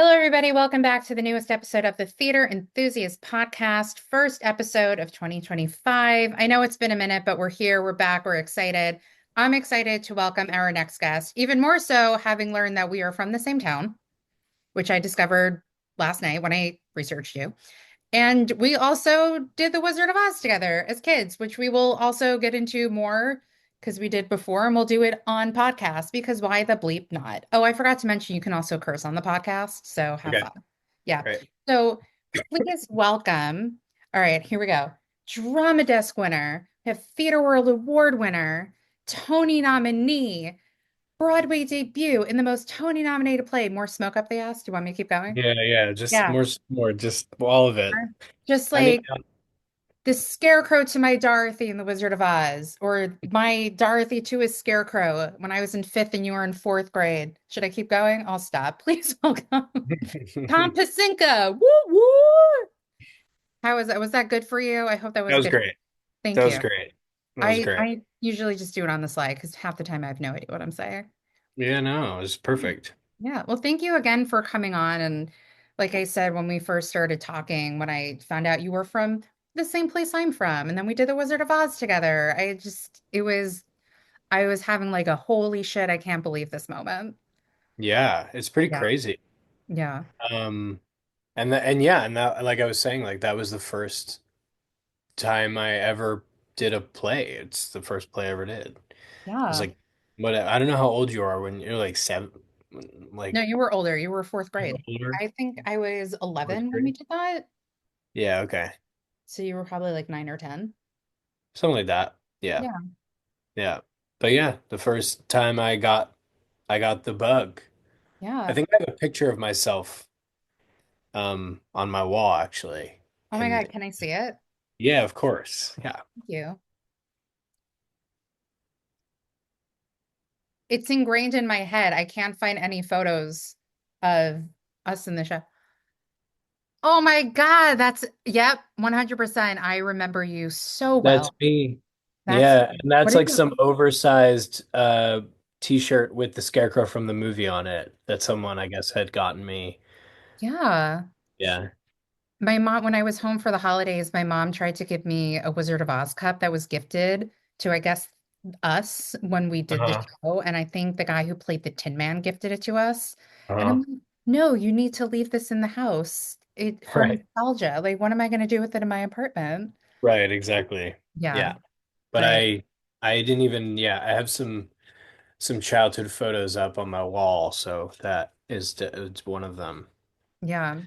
Hello, everybody. Welcome back to the newest episode of the Theater Enthusiast podcast, first episode of 2025. I know it's been a minute, but we're here, we're back, we're excited. I'm excited to welcome our next guest, even more so having learned that we are from the same town, which I discovered last night when I researched you. And we also did The Wizard of Oz together as kids, which we will also get into more because we did before, and we'll do it on podcast because why the bleep not? Oh, I forgot to mention you can also curse on the podcast, so have Okay, fun. Yeah. great. So please welcome. All right, here we go. Drama Desk winner, a Theater World Award winner, Tony nominee, Broadway debut in the most Tony nominated play. More smoke up the ass. Do you want me to keep going? Yeah, yeah, just Yeah. more, just all of it. Just I mean, like the Scarecrow to my Dorothy in The Wizard of Oz, or my Dorothy to his Scarecrow when I was in fifth and you were in fourth grade. Should I keep going? I'll stop. Please welcome Tom that Pecinka. Woo woo! How was that? Was that good for you? I hope that was was good. great. That Thank was you. great. That was I great. I usually just do it on the slide because half the time I have no idea what I'm saying. Yeah, no, it was perfect. Yeah. Well, thank you again for coming on. And like I said, when we first started talking, when I found out you were from the same place I'm from, and then we did the Wizard of Oz together, I was having like a holy shit, I can't believe this moment. Yeah, it's pretty Yeah. crazy. Yeah. Um, and that, like I was saying, like that was the first time I ever did a play. It's the first play I ever did. It was Yeah. like, what? I don't know how old you are when you're like seven, No, like you were older. You were fourth grade. older, I think I was fourth 11 when we grade. did that. Yeah, okay, So you were probably like 9 or 10. something like that. Yeah. Yeah. Yeah. But yeah, the first time I got the bug. I Yeah. think I have a picture of myself on my wall actually. Oh my And God. Can I see it? yeah, of course. Yeah. Thank you. It's ingrained in my head. I can't find any photos of us in the show. Oh my God, yep, 100%. I remember you so That's well. me. That's Yeah, and what that's is like it? some oversized t-shirt with the Scarecrow from the movie on it that someone I guess had gotten me. Yeah. Yeah. My mom, when I was home for the holidays, my mom tried to give me a Wizard of Oz cup that was gifted to, I guess, us when we did the Uh-huh. show. And I think the guy who played the Tin Man gifted it to us. And I'm Uh-huh. like, no, you need to leave this in the house for Right. nostalgia. Like, what am I going to do with it in my apartment? Right, exactly. Yeah. Yeah. But But I didn't even I have some childhood photos up on my wall, so it's one of them. yeah.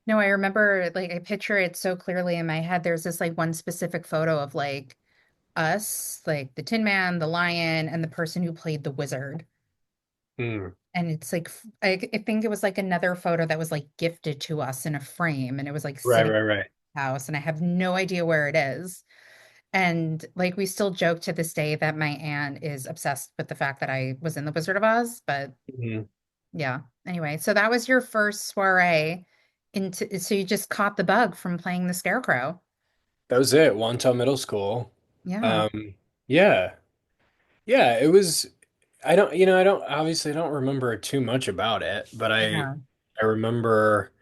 No, I remember like I picture it so clearly in my head. There's this like one specific photo of like us, like the Tin Man, the lion, and the person who played the wizard. Hmm. And it's like I think it was like another photo that was like gifted to us in a frame, and it was like Right, sitting right, right. in the house, and I have no idea where it is. And like we still joke to this day that my aunt is obsessed with the fact that I was in the Wizard of Oz, but Mhm. yeah. Anyway, so that was your first soiree into, so you just caught the bug from playing the Scarecrow. That was it. Wantagh Middle School. Yeah. Yeah. Yeah, it was I don't obviously I don't remember too much about it, but Yeah. I remember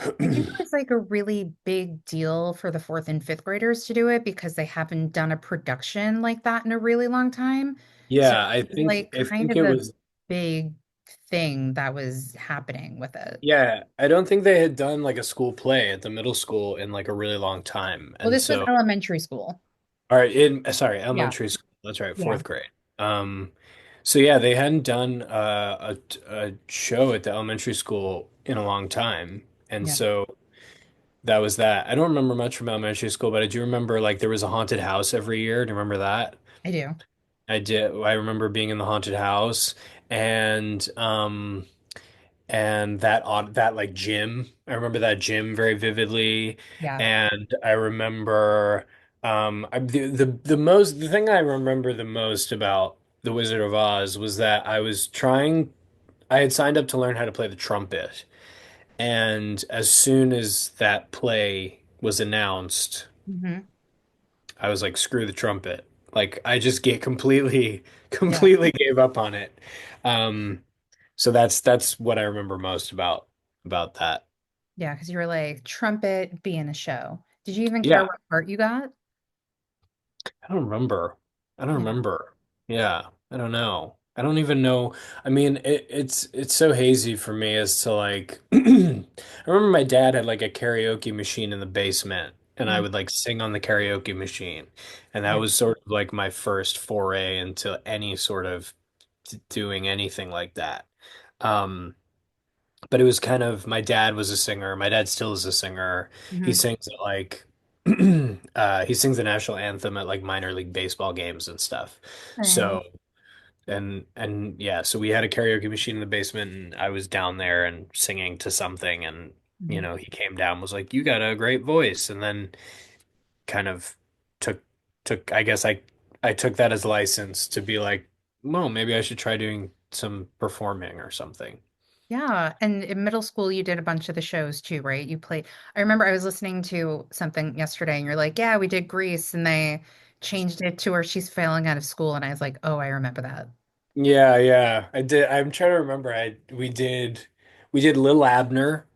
I think it was like a really big deal for the fourth and fifth graders to do it because they haven't done a production like that in a really long time. So yeah, it was like I kind think of it a was big thing that was happening with it. yeah, I don't think they had done like a school play at the middle school in like a really long time. Well, And this was so elementary school. all right, in sorry, Yeah. elementary school. That's right, Yeah. fourth grade. So yeah, they hadn't done a show at the elementary school in a long time, and Yeah. so that was that. I don't remember much from elementary school, but I do remember like there was a haunted house every year. Do you remember that? I do. I did. I remember being in the haunted house and that like gym. I remember that gym very vividly, Yeah. and I remember the thing I remember the most about The Wizard of Oz was that I had signed up to learn how to play the trumpet, and as soon as that play was announced, Hmm. I was like, screw the trumpet. Like I just get completely Yeah. completely gave up on it. Um So that's what I remember most about that. Yeah, because you were like trumpet, be in a show. Did you even care Yeah, what part you got? I don't remember. I don't Yeah. remember. Yeah, I don't know. I don't even know. I mean, it's so hazy for me as to like I remember my dad had like a karaoke machine in the basement and I Mm, would like sing on the karaoke machine. And that yeah. was sort of like my first foray into any sort of doing anything like that. Um, but it was kind of my dad was a singer. My dad still is a singer. He Hmm. sings at like he sings the national anthem at like minor league baseball games and stuff. Right. So and yeah, so we had a karaoke machine in the basement and I was down there and singing to something and Mhm. he came down and was like, "You got a great voice." And then kind of took I guess I took that as license to be like, "Well, maybe I should try doing some performing or something." Yeah. And in middle school, you did a bunch of the shows too, right? You played, I remember I was listening to something yesterday and you're like, yeah, we did Grease and they changed it to where she's failing out of school. And I was like, oh, I remember that. Yeah, yeah. I did. I'm trying to remember. I we did Lil Abner,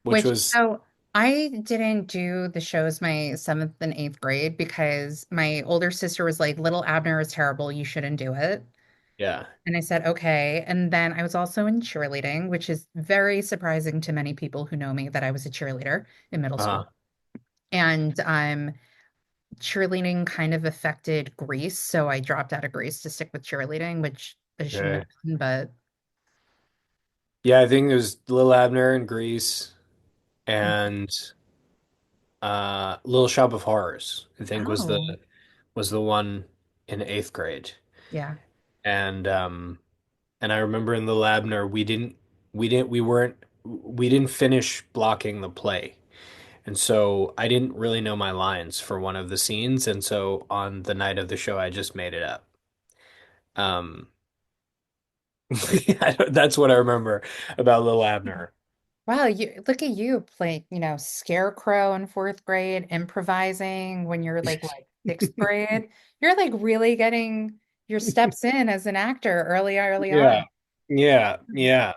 which Which, was so I didn't do the shows my seventh and eighth grade because my older sister was like, Little Abner is terrible. You shouldn't do it. yeah. And I said, okay. And then I was also in cheerleading, which is very surprising to many people who know me that I was a cheerleader in middle Uh school. And cheerleading kind of affected Grease. So I dropped out of Grease to stick with cheerleading, which I shouldn't have okay. done, but Yeah, I think it was Lil Abner and Grease and Little Shop of Horrors, I think oh, was the one in eighth grade. yeah. And and I remember in Lil Abner we didn't finish blocking the play. And so I didn't really know my lines for one of the scenes, and so on the night of the show I just made it up. Um That's what I remember about Lil Abner. Wow, you look at you play, Scarecrow in fourth grade, improvising when you're like what, sixth grade? You're like really getting your steps in as an actor early Yeah. on. Yeah. Yeah.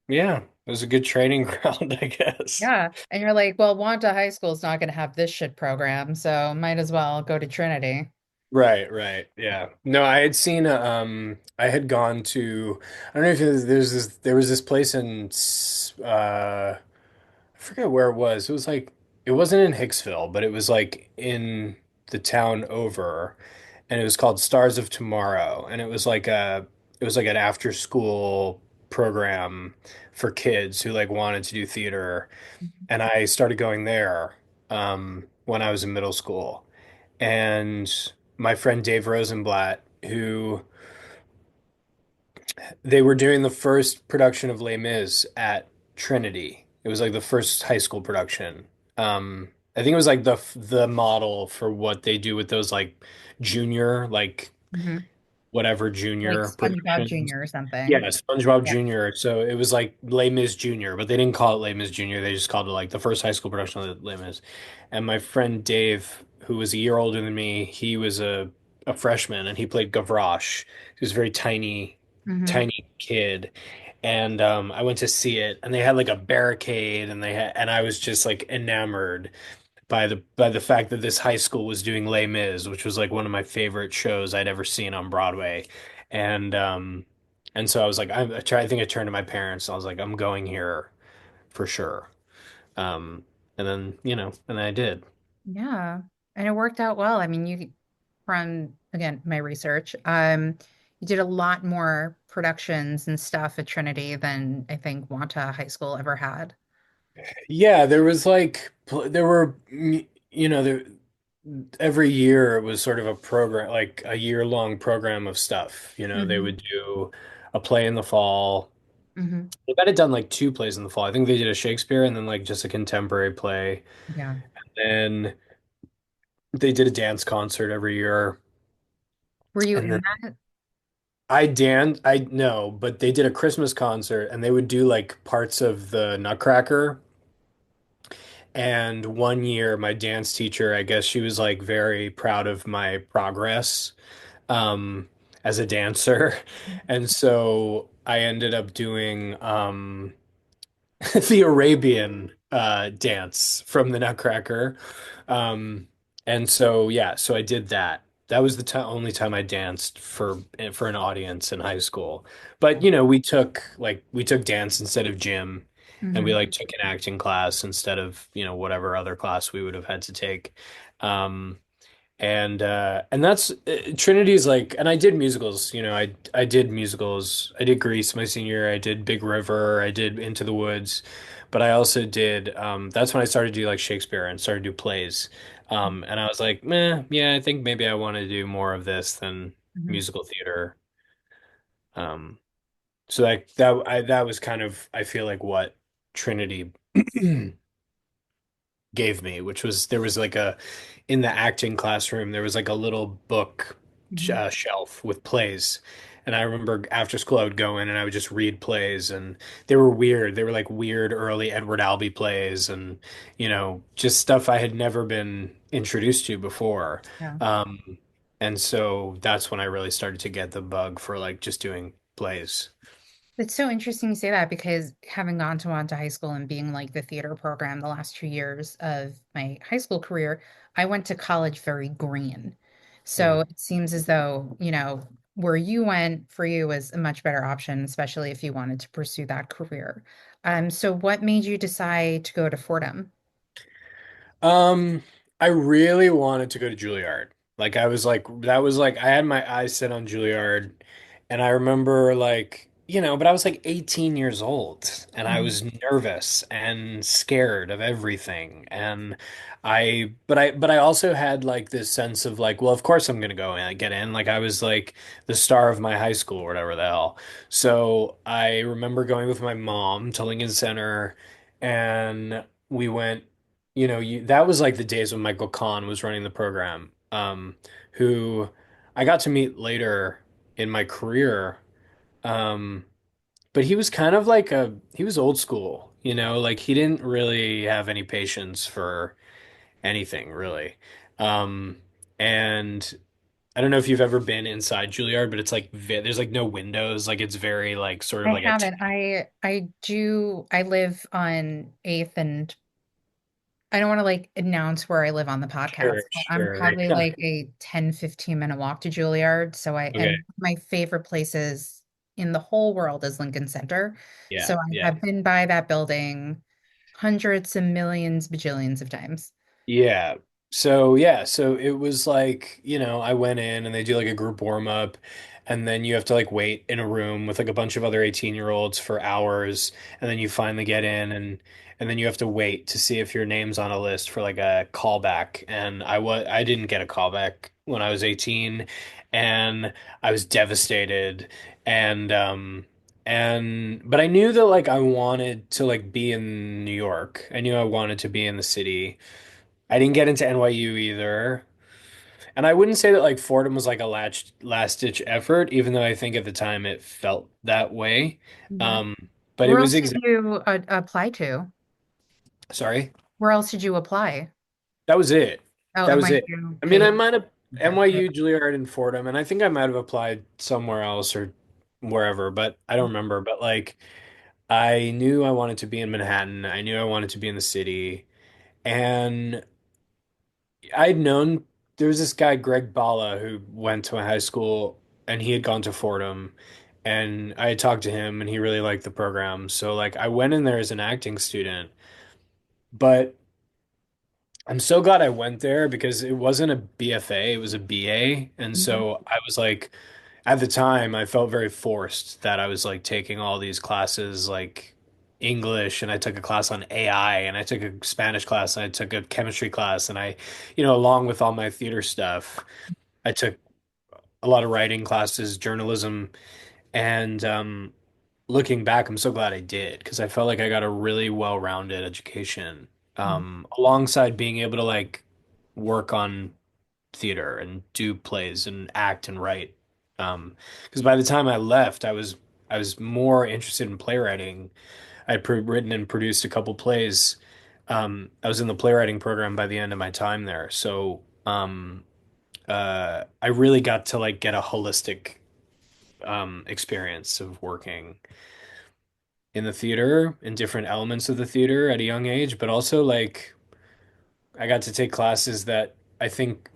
Yeah. It was a good training ground, I guess. Yeah. And you're like, well, Wanta High School is not going to have this shit program, so might as well go to Trinity. Right, right. Yeah. No, I had seen I had gone to I don't know if there was this place in I forget where it was. It was like it wasn't in Hicksville, but it was like in the town over, and it was called Stars of Tomorrow, and it was like an after school program for kids who like wanted to do theater, and I started going there when I was in middle school, and my friend Dave Rosenblatt, who they were doing the first production of Les Mis at Trinity. It was like the first high school production. I think it was like the model for what they do with those like junior, like Hmm. whatever Like junior SpongeBob productions. Jr. or Yeah, something. SpongeBob Yeah. Jr. So it was like Les Mis Junior, but they didn't call it Les Mis Junior. They just called it like the first high school production of Les Mis. And my friend Dave, who was a year older than me, he was a freshman and he played Gavroche. He was a very Hmm. tiny kid. And I went to see it, and they had like a barricade, and and I was just like enamored by the fact that this high school was doing Les Mis, which was like one of my favorite shows I'd ever seen on Broadway. And and so I was like, I think I turned to my parents. And I was like, I'm going here for sure. Um, and then and I did. Yeah. And it worked out well. I mean, from again, my research, you did a lot more productions and stuff at Trinity than I think Wanta High School ever had. Yeah, there was like there were there every year it was sort of a program, like a year-long program of stuff. They Hmm. would do a play in the fall. Hmm. They got it done like two plays in the fall. I think they did a Shakespeare and then like just a contemporary play. Yeah. And they did a dance concert every year. Were you And then in that? I know, but they did a Christmas concert and they would do like parts of the Nutcracker. And one year, my dance teacher, I guess she was like very proud of my progress. Um, as a dancer. And so I ended up doing the Arabian dance from the Nutcracker. Um, and so yeah, so I did that. That was the ti only time I danced for an audience in high school. But we took dance instead of gym, and we Hmm. like took an acting class instead of, whatever other class we would have had to take. Um, and that's Trinity's like, and I did musicals, I did musicals. I did Grease my senior year, I did Big River, I did Into the Woods, but I also did that's when I started to do like Shakespeare and started to do plays. And I was like, meh, yeah, I think maybe I want to do more of this than Hmm. musical theater. Um so that was kind of, I feel like, what Trinity gave me, which was, there was like a in the acting classroom, there was like a little book Hmm. shelf with plays. And I remember after school I would go in and I would just read plays, and they were weird. They were like weird early Edward Albee plays, and just stuff I had never been introduced to before. Yeah. Um and so that's when I really started to get the bug for like just doing plays. It's so interesting you say that because having gone to high school and being like the theater program the last 2 years of my high school career, I went to college very green. So Mm. it seems as though, where you went for you was a much better option, especially if you wanted to pursue that career. So what made you decide to go to Fordham? Um, I really wanted to go to Juilliard. Like I was like, that was like, I had my eyes set on Juilliard, and I remember like, but I was like 18 years old and I Mhm. was nervous and scared of everything. And but I also had like this sense of like, well, of course I'm gonna go and get in. Like I was like the star of my high school or whatever the hell. So I remember going with my mom to Lincoln Center, and we went, that was like the days when Michael Kahn was running the program, who I got to meet later in my career. Um, but he was kind of like he was old school, like he didn't really have any patience for anything really. Um, and I don't know if you've ever been inside Juilliard, but it's like there's like no windows, like it's very like sort of I like a haven't. I live on 8th and I don't want to like announce where I live on the sure, podcast, but I'm sure. probably Yeah. like a 10-15 minute walk to Juilliard. Okay. And my favorite places in the whole world is Lincoln Center. So Yeah, I yeah. have been by that building hundreds and millions, bajillions of times. Yeah. So it was like, I went in and they do like a group warm up, and then you have to like wait in a room with like a bunch of other 18-year-olds for hours, and then you finally get in, and then you have to wait to see if your name's on a list for like a callback. And I didn't get a callback when I was 18, and I was devastated. And but I knew that like I wanted to like be in New York. I knew I wanted to be in the city. I didn't get into NYU either. And I wouldn't say that like Fordham was like a last ditch effort, even though I think at the time it felt that way. Mhm. Um, but it Where was else did exact. you apply to? Sorry, Where else did you apply? that was it. Oh, That was it. NYU I mean, I paid. might have Okay. Yeah. NYU, Juilliard, and Fordham, and I think I might have applied somewhere else or wherever, but I don't remember. But like, I knew I wanted to be in Manhattan. I knew I wanted to be in the city, and I'd known there was this guy, Greg Bala, who went to my high school, and he had gone to Fordham, and I had talked to him and he really liked the program. So like I went in there as an acting student, but I'm so glad I went there because it wasn't a BFA, it was a BA. And Mhm. so I was like, at the time I felt very forced that I was like taking all these classes like English, and I took a class on AI, and I took a Spanish class, and I took a chemistry class, and I, along with all my theater stuff, I took a lot of writing classes, journalism, and looking back, I'm so glad I did because I felt like I got a really well-rounded education, alongside being able to like work on theater and do plays and act and write. Because by the time I left, I was more interested in playwriting. I'd written and produced a couple plays. I was in the playwriting program by the end of my time there, so I really got to like get a holistic experience of working in the theater, in different elements of the theater at a young age, but also like I got to take classes that I think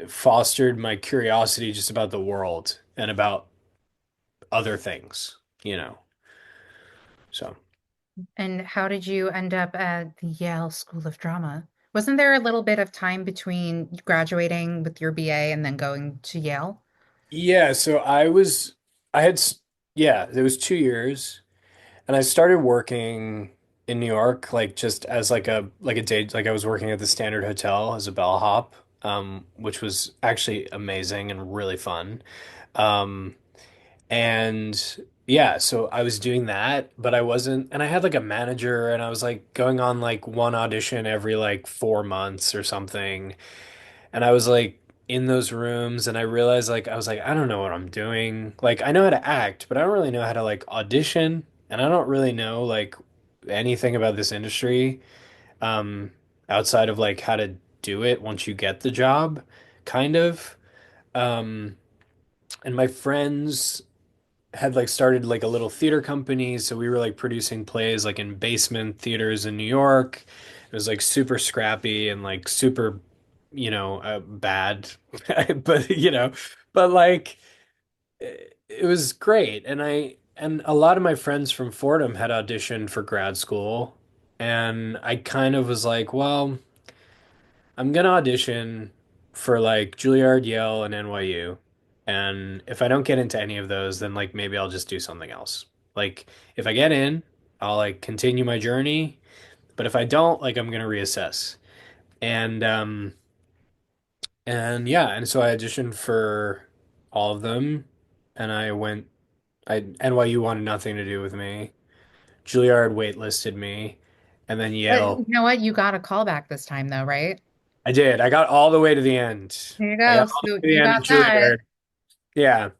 fostered my curiosity just about the world and about other things, you know. So, And how did you end up at the Yale School of Drama? Wasn't there a little bit of time between graduating with your BA and then going to Yale? yeah, so I had, yeah, it was 2 years. And I started working in New York, like just as like a day, like I was working at the Standard Hotel as a bellhop, which was actually amazing and really fun. Um, and yeah, so I was doing that, but I wasn't, and I had like a manager, and I was like going on like one audition every like 4 months or something. And I was like in those rooms and I realized like I was like I don't know what I'm doing. Like I know how to act, but I don't really know how to like audition and I don't really know like anything about this industry um outside of like how to do it once you get the job kind of. Um and my friends had like started like a little theater company, so we were like producing plays like in basement theaters in New York. It was like super scrappy and like super, bad, but but like it was great. And a lot of my friends from Fordham had auditioned for grad school, and I kind of was like, well, I'm gonna audition for like Juilliard, Yale, and NYU. And if I don't get into any of those, then like maybe I'll just do something else. Like if I get in, I'll like continue my journey. But if I don't, like I'm gonna reassess. And and yeah, and so I auditioned for all of them and NYU wanted nothing to do with me. Juilliard waitlisted me, and then But you Yale. know what? You got a call back this time though, right? I did. I got all the way to the end. There you I go. got all So the way to the you end of got that. Juilliard. Yeah.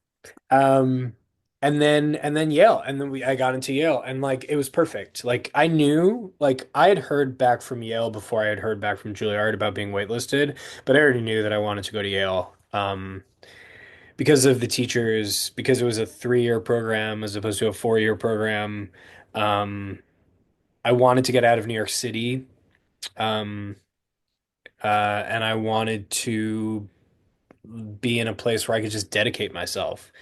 Um, and then Yale, and then I got into Yale, and like it was perfect. Like I knew, like I had heard back from Yale before I had heard back from Juilliard about being waitlisted, but I already knew that I wanted to go to Yale. Because of the teachers, because it was a 3-year program as opposed to a 4-year program. Um, I wanted to get out of New York City, um, and I wanted to be in a place where I could just dedicate myself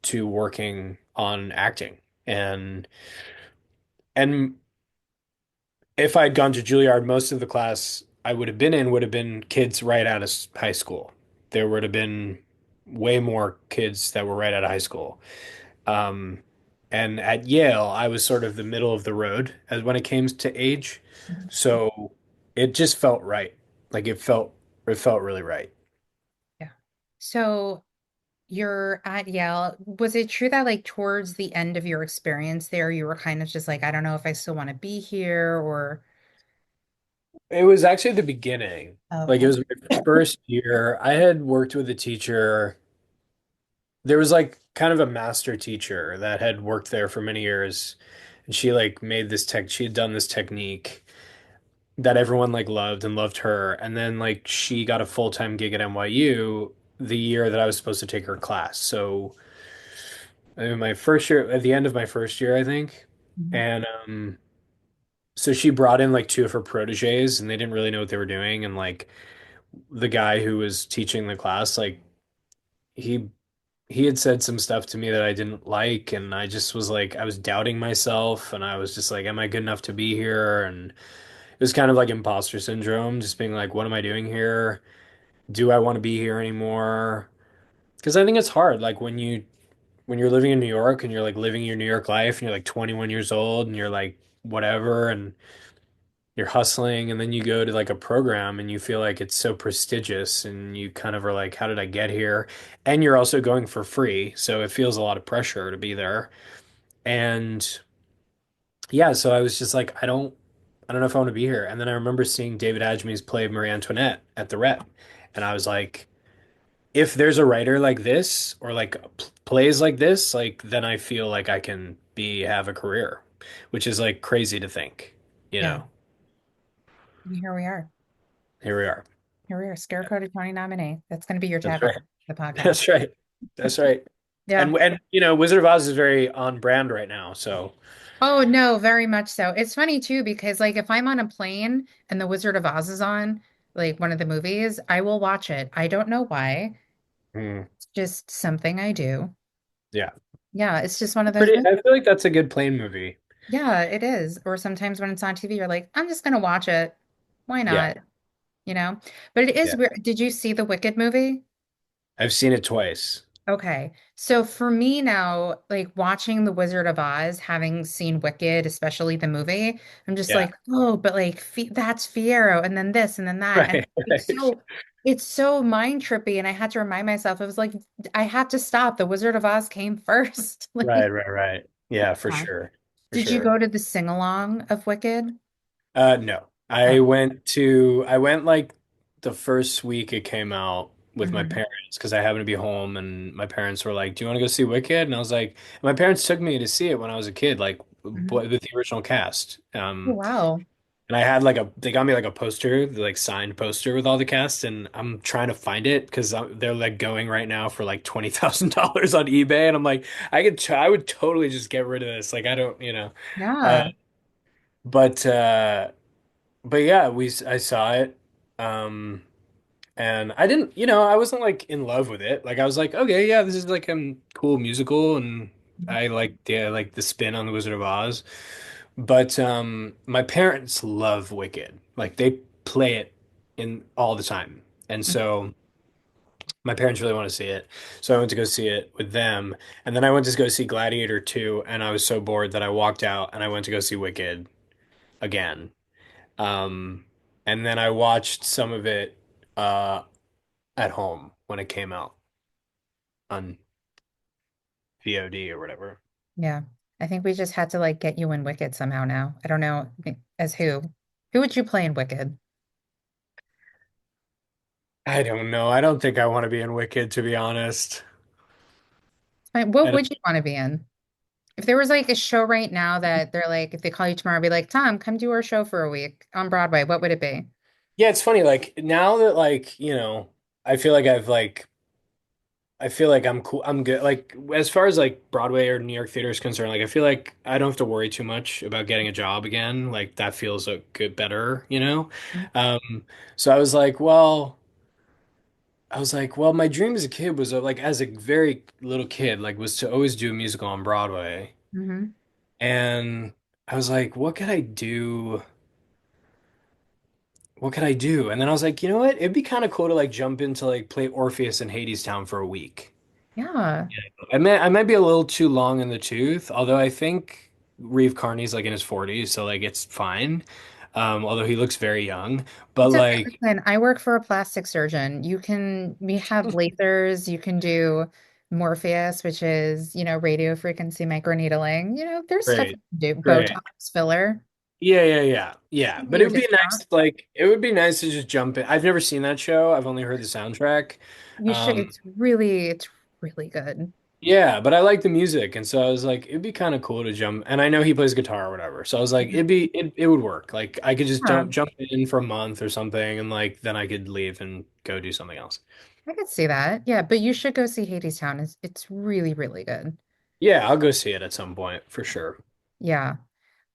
to working on acting. And if I'd gone to Juilliard, most of the class I would have been in would have been kids right out of high school. There would have been way more kids that were right out of high school. Um, and at Yale, I was sort of the middle of the road as when it came to age. So it just felt right. Like it felt really right. Yeah. So you're at Yale. Was it true that like towards the end of your experience there, you were kind of just like, I don't know if I still want to be here or It was actually the beginning. Like it okay. was my first year. I had worked with a teacher. There was like kind of a master teacher that had worked there for many years. And she like made this tech, she had done this technique that everyone like loved and loved her. And then like she got a full-time gig at NYU the year that I was supposed to take her class. So in my first year, at the end of my first year, I think. Mhm. And so she brought in like two of her proteges and they didn't really know what they were doing. And like the guy who was teaching the class, like he he had said some stuff to me that I didn't like, and I just was like, I was doubting myself, and I was just like, am I good enough to be here? And it was kind of like imposter syndrome, just being like, what am I doing here? Do I want to be here anymore? Because I think it's hard, like when you're living in New York and you're like living your New York life, and you're like 21 years old, and you're like whatever, and you're hustling, and then you go to like a program and you feel like it's so prestigious and you kind of are like, how did I get here? And you're also going for free, so it feels a lot of pressure to be there. And yeah, so I was just like, I don't know if I want to be here. And then I remember seeing David Adjemi's play Marie Antoinette at the Rep, and I was like, if there's a writer like this or like plays like this, like then I feel like I can be have a career, which is like crazy to think, you Yeah. know. And here we are. Here we are. Here we are. Scarecrow to County nominee. That's going to be your That's tagline right. for the podcast. That's right. That's right. Yeah. And Wizard of Oz is very on brand right now, so Oh no, very much so. It's funny too because like if I'm on a plane and The Wizard of Oz is on, like one of the movies, I will watch it. I don't know why. mm, It's just something I do. yeah. Yeah, it's just one of those Pretty, movies. I feel like that's a good plane movie. Yeah, it is. Or sometimes when it's on TV, you're like, I'm just gonna watch it. Why Yeah, not? You know? But it is yeah. weird. Did you see the Wicked movie? I've seen it twice. Okay. So for me now, like watching The Wizard of Oz, having seen Wicked, especially the movie, I'm just Yeah. like, oh, but like that's Fiero and then this and then that. And Right, it's right. so mind trippy. And I had to remind myself, it was like I had to stop. The Wizard of Oz came first. Right, Like, right, right. Yeah, for yeah. sure. For Did you sure. go to the sing-along of Wicked? No. Oh. I went like the first week it came out with my Hmm. parents because I happened to be home and my parents were like, "Do you want to go see Wicked?" And I was like, my parents took me to see it when I was a kid, like Hmm. with the original cast. Oh, wow. And I had like they got me like a poster, like signed poster with all the cast, and I'm trying to find it because they're like going right now for like $20,000 on eBay, and I'm like, I would totally just get rid of this. Like I don't, uh, Yeah. but uh, but yeah, I saw it, um, and I didn't, I wasn't like in love with it. Like I was like, okay, yeah, this is like a cool musical, and I like the spin on the Wizard of Oz. But my parents love Wicked. Like they play it in all the time. And so my parents really want to see it. So I went to go see it with them. And then I went to go see Gladiator 2 and I was so bored that I walked out and I went to go see Wicked again. Um and then I watched some of it uh at home when it came out on VOD or whatever. Yeah. I think we just had to like get you in Wicked somehow now. I don't know as who. Who would you play in Wicked? I don't know. I don't think I want to be in Wicked, to be honest. What I don't would you want to be in? If there was like a show right now that they're like, if they call you tomorrow, be like, Tom, come do our show for a week on Broadway, what would it be? Yeah, it's funny. Like now that I feel like I feel like I'm cool. I'm good. Like as far as like Broadway or New York theater is concerned, like I feel like I don't have to worry too much about getting a job again. Like that feels a good better. Um, so I was like, well, my dream as a kid was like as a very little kid, like was to always do a musical on Broadway. Hmm. And I was like, what could I do? What could I do? And then I was like, you know what? It'd be kind of cool to like jump into like play Orpheus in Hadestown for a week. Yeah. I might be a little too long in the tooth, although I think Reeve Carney's like in his 40s, so like it's fine. Although he looks very young. But It's okay. like Listen, I work for a plastic surgeon. We have lasers, you can do Morpheus, which is, radio frequency microneedling. There's stuff great, you can do. great. Botox filler. Yeah, yeah, yeah. Yeah. Give But you a discount. it would be nice to just jump in. I've never seen that show. I've only heard the soundtrack. You should, Um, it's really good. Yeah, but I like the music, and so I was like, it'd be kind of cool to jump. And I know he plays guitar or whatever, so I was like, it would work. Like I could just Yeah, don't jump in for a month or something, and like then I could leave and go do something else. I could see that. Yeah, but you should go see Hadestown. It's really, really good. Yeah, I'll go see it at some point for sure. Yeah.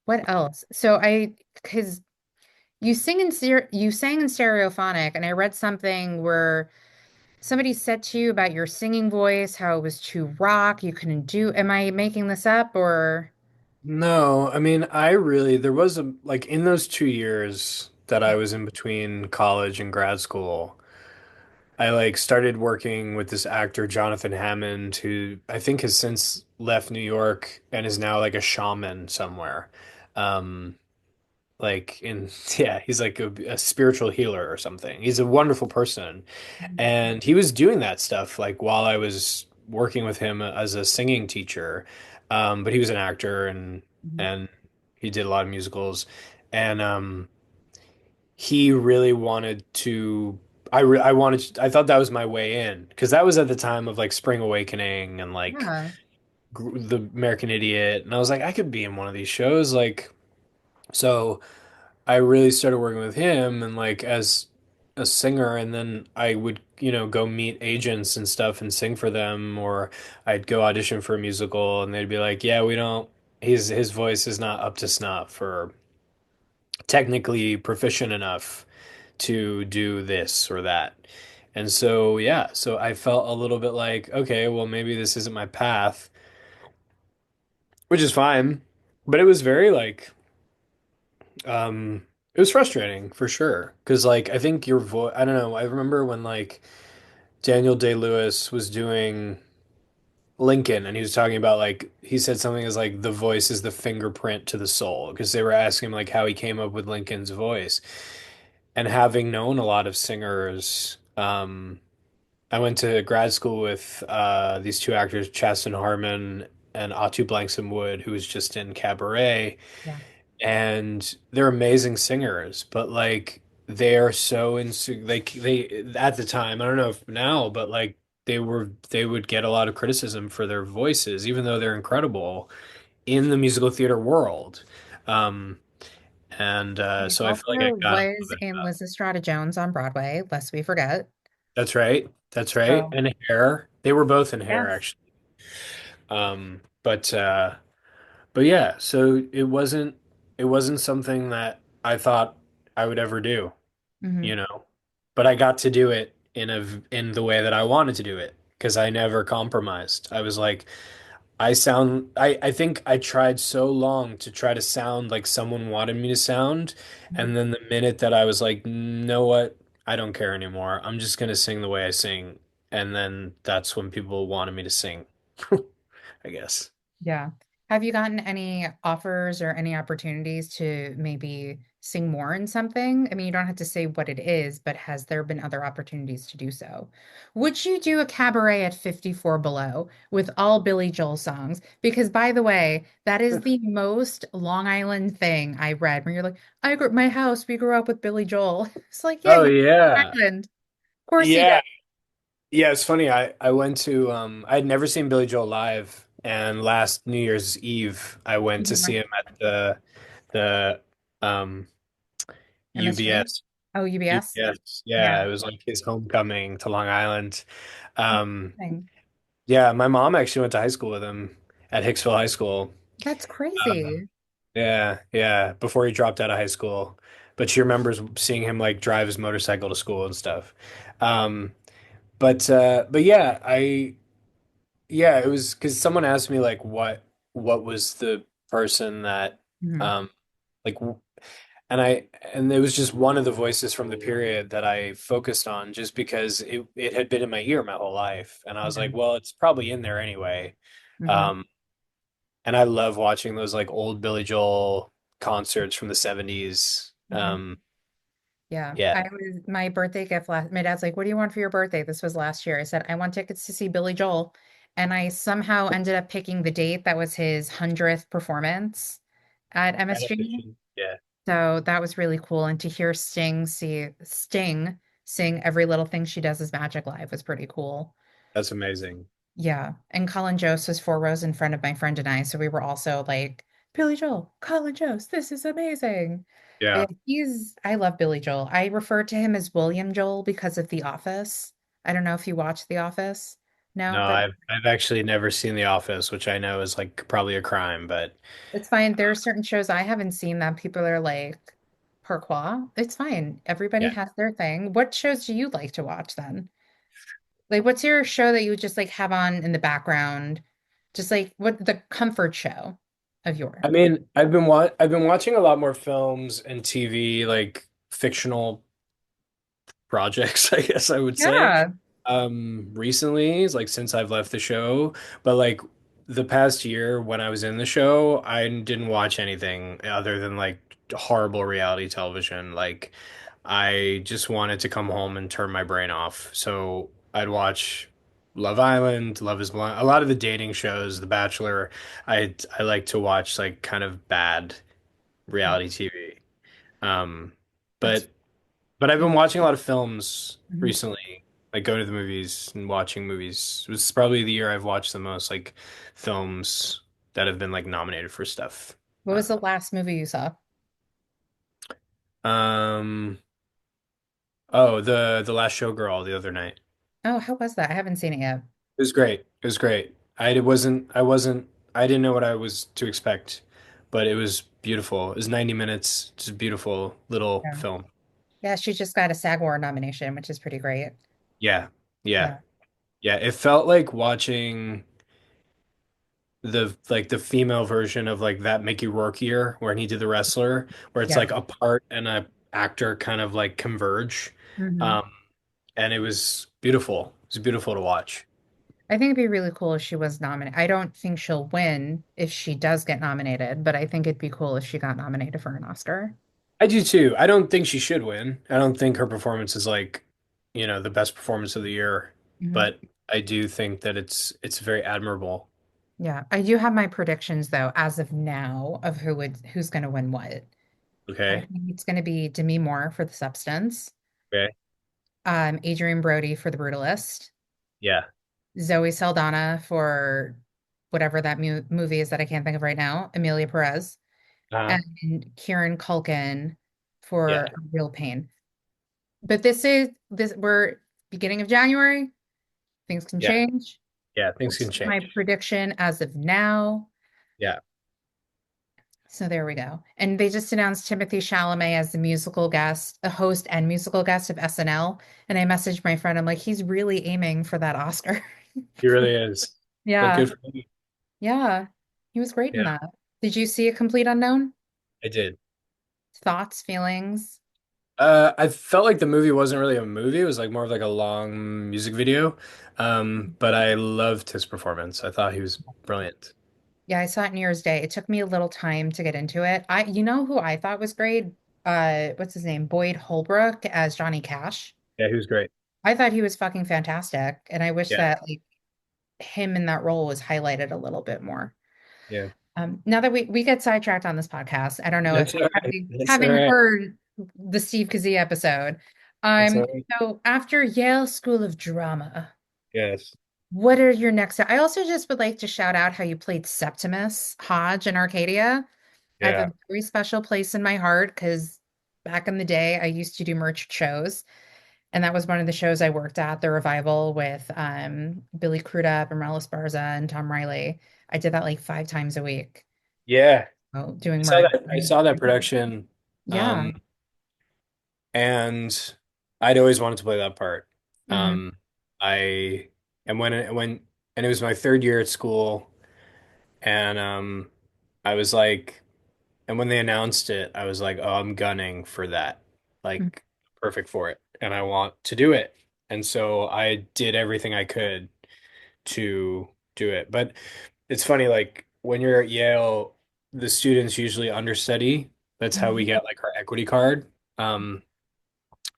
What else? Because you sang in Stereophonic, and I read something where somebody said to you about your singing voice, how it was too rock, you couldn't do. Am I making this up or? No, I mean, there was a like in those 2 years that I was in between college and grad school, I like started working with this actor, Jonathan Hammond, who I think has since left New York and is now like a shaman somewhere. Um, like in yeah, he's like a spiritual healer or something. He's a wonderful person, and he was doing that stuff like while I was working with him as a singing teacher. But he was an actor and he did a lot of musicals, and he really wanted to. I thought that was my way in because that was at the time of like Spring Awakening and like Yeah. the American Idiot, and I was like, I could be in one of these shows, like so. I really started working with him and like as a singer and then I would, go meet agents and stuff and sing for them, or I'd go audition for a musical and they'd be like, "Yeah, we don't his voice is not up to snuff or technically proficient enough to do this or that." And so, yeah, so I felt a little bit like, okay, well, maybe this isn't my path, which is fine. But it was very like, it was frustrating for sure. Because, like, I think your voice, I don't know, I remember when, like, Daniel Day-Lewis was doing Lincoln and he was talking about, like, he said something as, like, the voice is the fingerprint to the soul. Because they were asking him, like, how he came up with Lincoln's voice. And having known a lot of singers, I went to grad school with these two actors, Chasten Harmon and Atu Blankson Wood, who was just in Cabaret, Yeah. and they're amazing singers. But like they are so into they at the time, I don't know if now, but like they would get a lot of criticism for their voices, even though they're incredible in the musical theater world. Um, and He so I feel like I also got a little was bit of in that. Lysistrata Jones on Broadway, lest we forget. That's right. That's right. So, And Hair. They were both in Hair yes. actually. But but yeah, so it wasn't something that I thought I would ever do, Hmm. you know. But I got to do it in the way that I wanted to do it because I never compromised. I was like, I think I tried so long to try to sound like someone wanted me to sound, and then the minute that I was like, know what? I don't care anymore. I'm just gonna sing the way I sing. And then that's when people wanted me to sing, I guess. Yeah. Have you gotten any offers or any opportunities to maybe sing more in something? I mean, you don't have to say what it is, but has there been other opportunities to do so? Would you do a cabaret at 54 Below with all Billy Joel songs? Because by the way, that is the most Long Island thing I read where you're like, I grew my house, we grew up with Billy Joel. It's like, yeah, Oh you Long yeah. Island. Of course you did. Yeah. Yeah, it's funny. I went to I'd never seen Billy Joel live, and last New Year's Eve I went to see him at the um MSG? UBS. Oh, UBS? UBS. Yeah, Yeah. it was like his homecoming to Long Island. Um Interesting. yeah, my mom actually went to high school with him at Hicksville High School. That's Uh, crazy. yeah, yeah, before he dropped out of high school. But she remembers seeing him like drive his motorcycle to school and stuff. Um but yeah, yeah, it was because someone asked me like what was the person that Mhm. um like and it was just one of the voices from the period that I focused on just because it had been in my ear my whole life and I was Yeah. like, well, it's probably in there anyway. Hmm. Um and I love watching those like old Billy Joel concerts from the 70s. Hmm. Yeah. Yeah, My birthday gift last, my dad's like, what do you want for your birthday? This was last year. I said, I want tickets to see Billy Joel. And I somehow ended up picking the date that was his 100th performance at MSG. Adaptation. Yeah, So that was really cool. And to hear Sting sing Every Little Thing She Does Is Magic live was pretty cool. that's amazing. Yeah. And Colin Jost was 4 rows in front of my friend and I. So we were also like, Billy Joel, Colin Jost, this is amazing. But Yeah. yeah, I love Billy Joel. I refer to him as William Joel because of The Office. I don't know if you watch The Office. No, No, but I've actually never seen The Office, which I know is like probably a crime, but it's fine. There are certain shows I haven't seen that people are like, pourquoi? It's fine. Everybody yeah. has their thing. What shows do you like to watch then? Like, what's your show that you would just like have on in the background? Just like what the comfort show of yours? I mean, I've been watching a lot more films and TV, like fictional projects, I guess I would say. Yeah. Recently, like since I've left the show, but like the past year when I was in the show, I didn't watch anything other than like horrible reality television. Like I just wanted to come home and turn my brain off. So I'd watch Love Island, Love is Blind, a lot of the dating shows, The Bachelor. I like to watch like kind of bad Yeah. reality TV. Um, That's but but I've been watching a lot of films Mhm. recently, like going to the movies and watching movies. It was probably the year I've watched the most like films that have been like nominated for stuff. What was the last movie you saw? Um, Oh, the Last Showgirl the other night. Oh, how was that? I haven't seen it yet. It was great. It was great. I didn't know what I was to expect, but it was beautiful. It was 90 minutes, just beautiful little Yeah. film. Yeah, she just got a SAG Award nomination, which is pretty great. Yeah. Yeah. Yeah. Yeah. It felt like watching the female version of like that Mickey Rourke year when he did The Wrestler, where it's Yeah. like a part and a actor kind of like converge. Hmm. Um, and it was beautiful. It was beautiful to watch. I think it'd be really cool if she was nominated. I don't think she'll win if she does get nominated, but I think it'd be cool if she got nominated for an Oscar. I do too. I don't think she should win. I don't think her performance is like, the best performance of the year, Hmm. but I do think that it's very admirable. Yeah, I do have my predictions though, as of now, of who's going to win what. I Okay. think it's going to be Demi Moore for The Substance, Okay. Adrian Brody for The Brutalist, Yeah. Zoe Saldana for whatever that movie is that I can't think of right now, Amelia Perez, Uh, and Kieran Culkin yeah. for Real Pain. But this we're beginning of January. Things can Yeah. change. Yeah. Things That's can my change. prediction as of now. Yeah. So there we go. And they just announced Timothy Chalamet as the musical guest, a host and musical guest of SNL. And I messaged my friend, I'm like, he's really aiming for that Oscar. He really is. But Yeah. good for you. Yeah. He was great in Yeah. that. Did you see A Complete Unknown? I did. Thoughts, feelings? I felt like the movie wasn't really a movie. It was like more of like a long music video. But I loved his performance. I thought he was brilliant. Yeah, I saw it New Year's Day. It took me a little time to get into it. You know who I thought was great? What's his name? Boyd Holbrook as Johnny Cash. Yeah, he was great. I thought he was fucking fantastic, and I wish Yeah. that like him in that role was highlighted a little bit more. Yeah. Now that we get sidetracked on this podcast, I don't know if That's all right. That's all having right. heard the Steve Kazee episode. That's Um, all right. so after Yale School of Drama, Yes. what are your next? I also just would like to shout out how you played Septimus Hodge in Arcadia. I have Yeah. a very special place in my heart because back in the day, I used to do merch shows. And that was one of the shows I worked at, the revival with Billy Crudup and Marla Esparza and Tom Riley. I did that like 5 times a week, Yeah. doing merch. I saw that production. Yeah. Um, and I'd always wanted to play that part. Hmm. I and when it was my third year at school, and I was like, and when they announced it, I was like, oh, I'm gunning for that, like perfect for it, and I want to do it. And so I did everything I could to do it. But it's funny, like when you're at Yale, the students usually understudy. That's how we Hmm. get like our equity card. Um,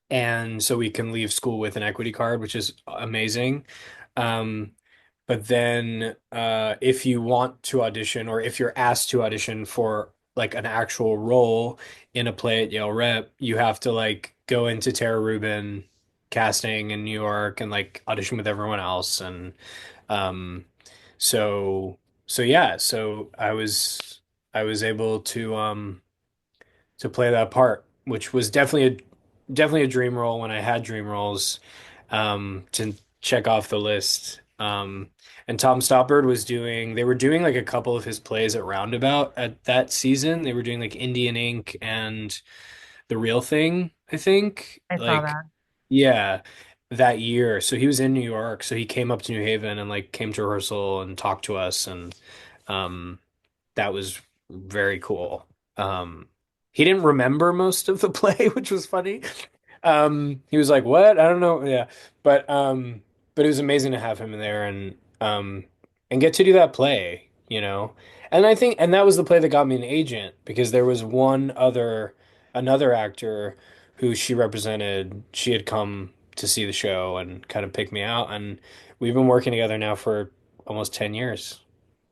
and so we can leave school with an equity card, which is amazing. Um, but then if you want to audition or if you're asked to audition for like an actual role in a play at Yale Rep, you have to like go into Tara Rubin casting in New York and like audition with everyone else. And um, so yeah, so I was able to play that part, which was definitely a dream role when I had dream roles to check off the list. And Tom Stoppard they were doing like a couple of his plays at Roundabout at that season. They were doing like Indian Ink and The Real Thing, I think. I saw Like, that. yeah, that year. So he was in New York. So he came up to New Haven and like came to rehearsal and talked to us. And um, that was very cool. He didn't remember most of the play, which was funny. He was like, "What? I don't know." Yeah, but but it was amazing to have him in there and get to do that play, you know. And I think and that was the play that got me an agent because there was another actor who she represented. She had come to see the show and kind of picked me out, and we've been working together now for almost 10 years.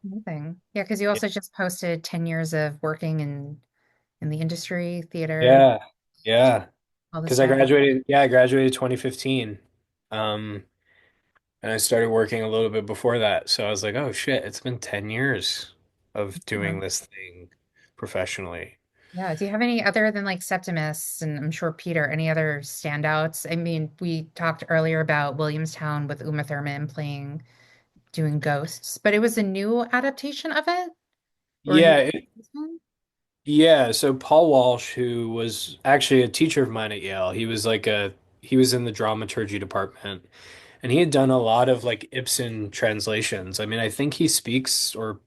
Amazing. Yeah, because you also just posted 10 years of working in the industry, theater, Yeah, yeah. all the Because I stuff. graduated, I graduated 2015. Um, and I started working a little bit before that. So I was like, oh shit, it's been 10 years of Yeah. doing this thing professionally. Yeah. Do you have any other than like Septimus and I'm sure Peter, any other standouts? I mean, we talked earlier about Williamstown with Uma Thurman playing doing ghosts, but it was a new adaptation of it or a new Yeah, season? yeah. So Paul Walsh, who was actually a teacher of mine at Yale, he was in the dramaturgy department, and he had done a lot of like Ibsen translations. I mean, I think he speaks or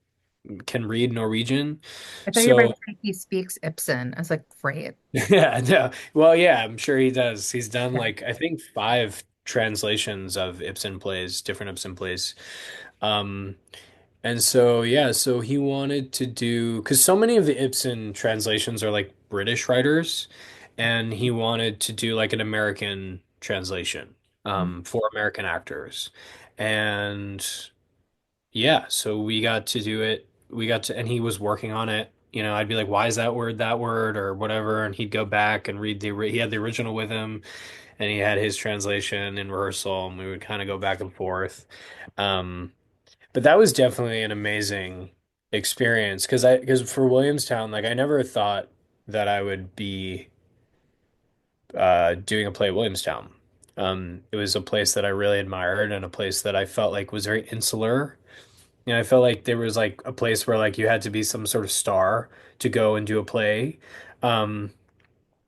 can read Norwegian. I thought you were So about to say he speaks Ibsen. I was like, great. yeah, no. Well, yeah, I'm sure he does. He's done Yeah. like I think five translations of Ibsen plays, different Ibsen plays. Um, and so yeah, so he wanted to do because so many of the Ibsen translations are like British writers, and he wanted to do like an American translation for American actors. And yeah, so we got to do it. We got to, and he was working on it. You know, I'd be like, "Why is that word or whatever?" And he'd go back and read he had the original with him, and he had his translation in rehearsal, and we would kind of go back and forth. Um, but that was definitely an amazing experience because for Williamstown, like I never thought that I would be doing a play at Williamstown. It was a place that I really admired and a place that I felt like was very insular. You know, I felt like there was like a place where like you had to be some sort of star to go and do a play. Um,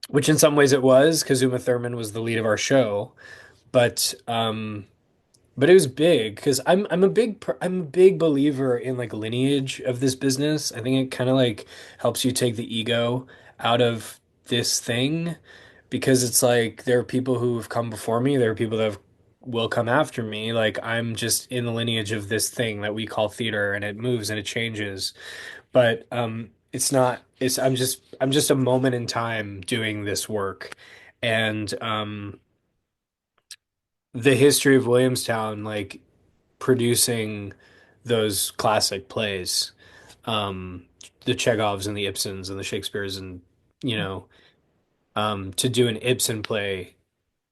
which in some ways it was because Uma Thurman was the lead of our show. But but it was big because I'm a big believer in like lineage of this business. I think it kind of like helps you take the ego out of this thing because it's like there are people who have come before me, there are people that will come after me. Like I'm just in the lineage of this thing that we call theater, and it moves and it changes. But it's not. I'm just a moment in time doing this work, and the history of Williamstown, like producing those classic plays, um, the Chekhovs and the Ibsens and the Shakespeares, and you know, to do an Ibsen play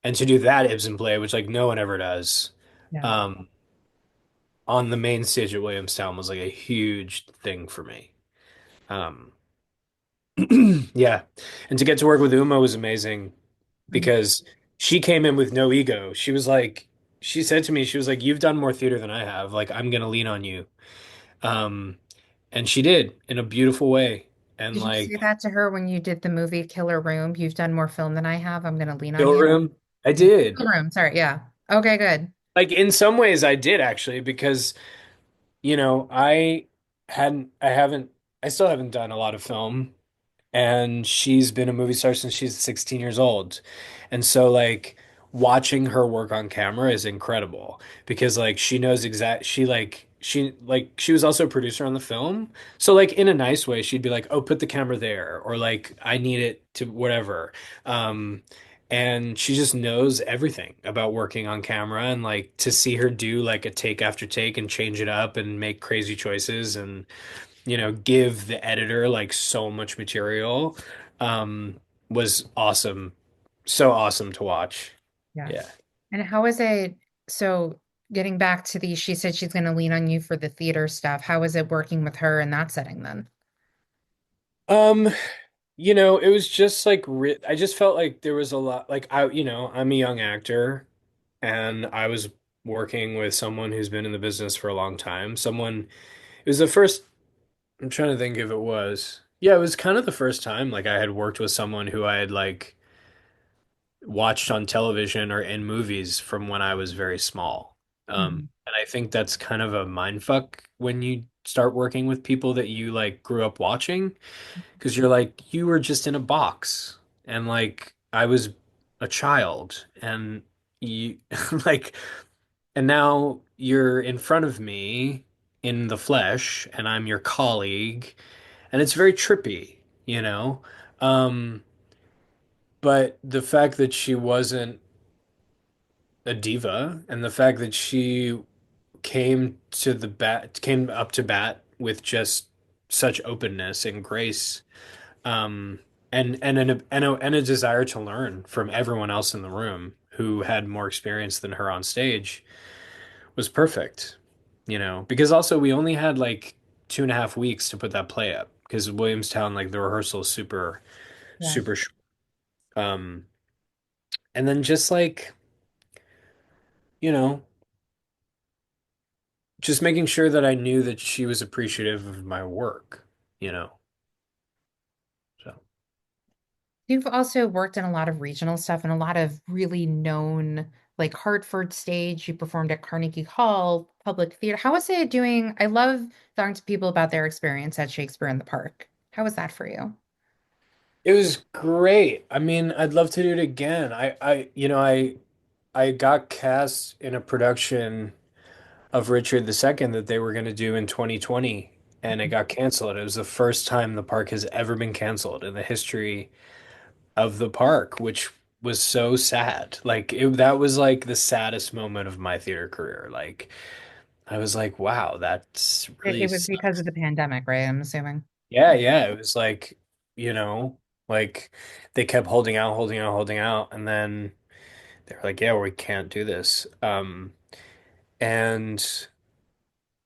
and to do that Ibsen play, which like no one ever does, Yeah. um, on the main stage at Williamstown was like a huge thing for me. Um, yeah, and to get to work with Uma was amazing Mm. because she came in with no ego. She was like, she said to me, she was like, "You've done more theater than I have. Like, I'm gonna lean on you." Um, and she did in a beautiful way. And Did you say like, that to her when you did the movie Killer Room? You've done more film than I have. I'm gonna lean on Built you. Room, I Yeah. did. Killer Room. Sorry. Yeah. Okay, good. Like in some ways, I did actually because I haven't, I still haven't done a lot of film, and she's been a movie star since she's 16 years old. And so like watching her work on camera is incredible because like she knows she was also a producer on the film. So like in a nice way, she'd be like, "Oh, put the camera there," or like, "I need it to whatever." Um, and she just knows everything about working on camera, and like to see her do like a take after take and change it up and make crazy choices and give the editor like so much material, um, was awesome. So awesome to watch. Yeah. Yeah. And how is it? So getting back to the, she said she's gonna lean on you for the theater stuff. How is it working with her in that setting then? Um, it was just like I just felt like there was a lot like I'm a young actor and I was working with someone who's been in the business for a long time. It was the first, I'm trying to think if it was. Yeah, it was kind of the first time like I had worked with someone who I had like watched on television or in movies from when I was very small. Mhm. And I think that's kind of a mind fuck when you start working with people that you like grew up watching because you're like you were just in a box and like I was a child and you like and now you're in front of me in the flesh and I'm your colleague and it's very trippy, you know? Um, but the fact that she wasn't a diva, and the fact that she came up to bat with just such openness and grace, um, and a desire to learn from everyone else in the room who had more experience than her on stage was perfect. Because also we only had like 2.5 weeks to put that play up. because Williamstown, like the rehearsal is super, Yeah. super short. Um, and then just like, you know, just making sure that I knew that she was appreciative of my work, you know. So You've also worked in a lot of regional stuff and a lot of really known, like Hartford stage. You performed at Carnegie Hall, Public Theater. How was it doing? I love talking to people about their experience at Shakespeare in the Park. How was that for you? it was great. I mean, I'd love to do it again. I got cast in a production of Richard II that they were going to do in 2020, and it got canceled. It was the first time the park has ever been canceled in the history of the park, which was so sad. That was like the saddest moment of my theater career. Like I was like, wow, that's It really was because sucks. of the pandemic, right? I'm assuming. Yeah, yeah. It was like, you know, like they kept holding out, holding out, holding out, and then they were like, yeah, we can't do this. And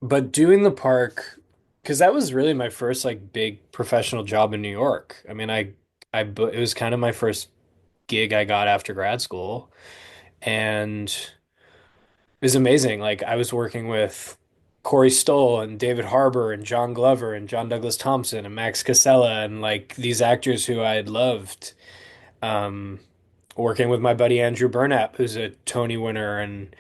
but doing the park, because that was really my first like big professional job in New York. I mean, it was kind of my first gig I got after grad school, and it was amazing. Like I was working with Corey Stoll and David Harbour and John Glover and John Douglas Thompson and Max Casella and like these actors who I had loved. Um, Working with my buddy Andrew Burnap, who's a Tony winner, and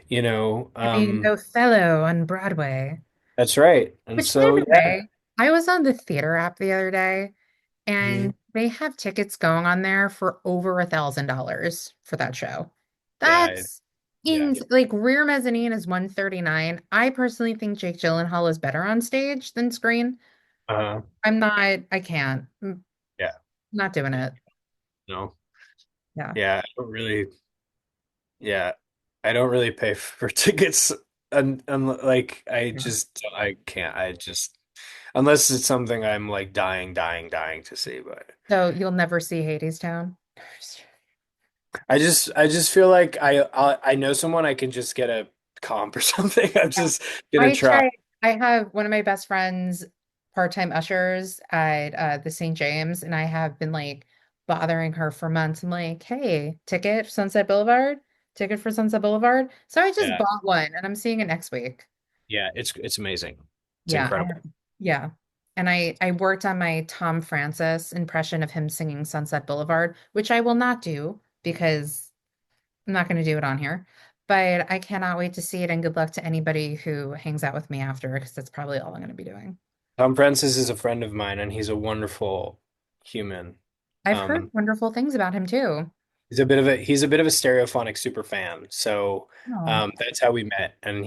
you know, I mean, Othello on Broadway. that's right. And Which, by so the yeah, way, I was on the theater app the other day, Mhm. and they have tickets going on there for over $1,000 for that show. Yeah, That's yeah. like rear mezzanine is 139. I personally think Jake Gyllenhaal is better on stage than screen. Uh, I can't. yeah. Not doing it. No. Yeah. Yeah, yeah, I don't really pay for tickets and like Yeah. I can't. I just unless it's something I'm like dying to see, but So you'll never see Hadestown? I just feel like I know someone I can just get a comp or something. I'm Yeah. just gonna I try. try. I have one of my best friends, part-time ushers at the St. James, and I have been like bothering her for months. I'm like, hey, ticket for Sunset Boulevard, ticket for Sunset Boulevard. So I just Yeah. bought one, and I'm seeing it next week. Yeah, it's amazing. It's Yeah, incredible. yeah. And I worked on my Tom Francis impression of him singing Sunset Boulevard, which I will not do because I'm not going to do it on here. But I cannot wait to see it, and good luck to anybody who hangs out with me after, because that's probably all I'm going to be doing. Tom Francis is a friend of mine and he's a wonderful human. I've heard Um, wonderful things about him too. he's a bit of a Stereophonic super fan. So Oh, that's how we met. And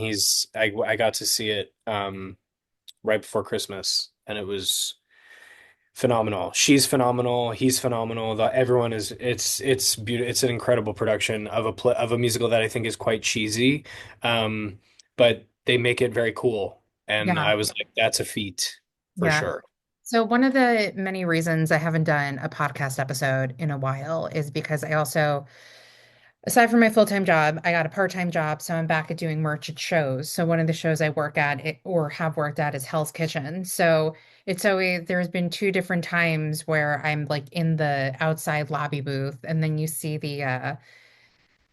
I got to see it right before Christmas and it was phenomenal. She's phenomenal. He's phenomenal. Everyone is. It's beautiful. It's an incredible production of of a musical that I think is quite cheesy, um, but they make it very cool. And yeah, I was like, that's a feat for yeah. sure. So one of the many reasons I haven't done a podcast episode in a while is because I also, aside from my full-time job, I got a part-time job, so I'm back at doing merch at shows. So one of the shows I work at or have worked at is Hell's Kitchen. So it's always there's been two different times where I'm like in the outside lobby booth, and then you see the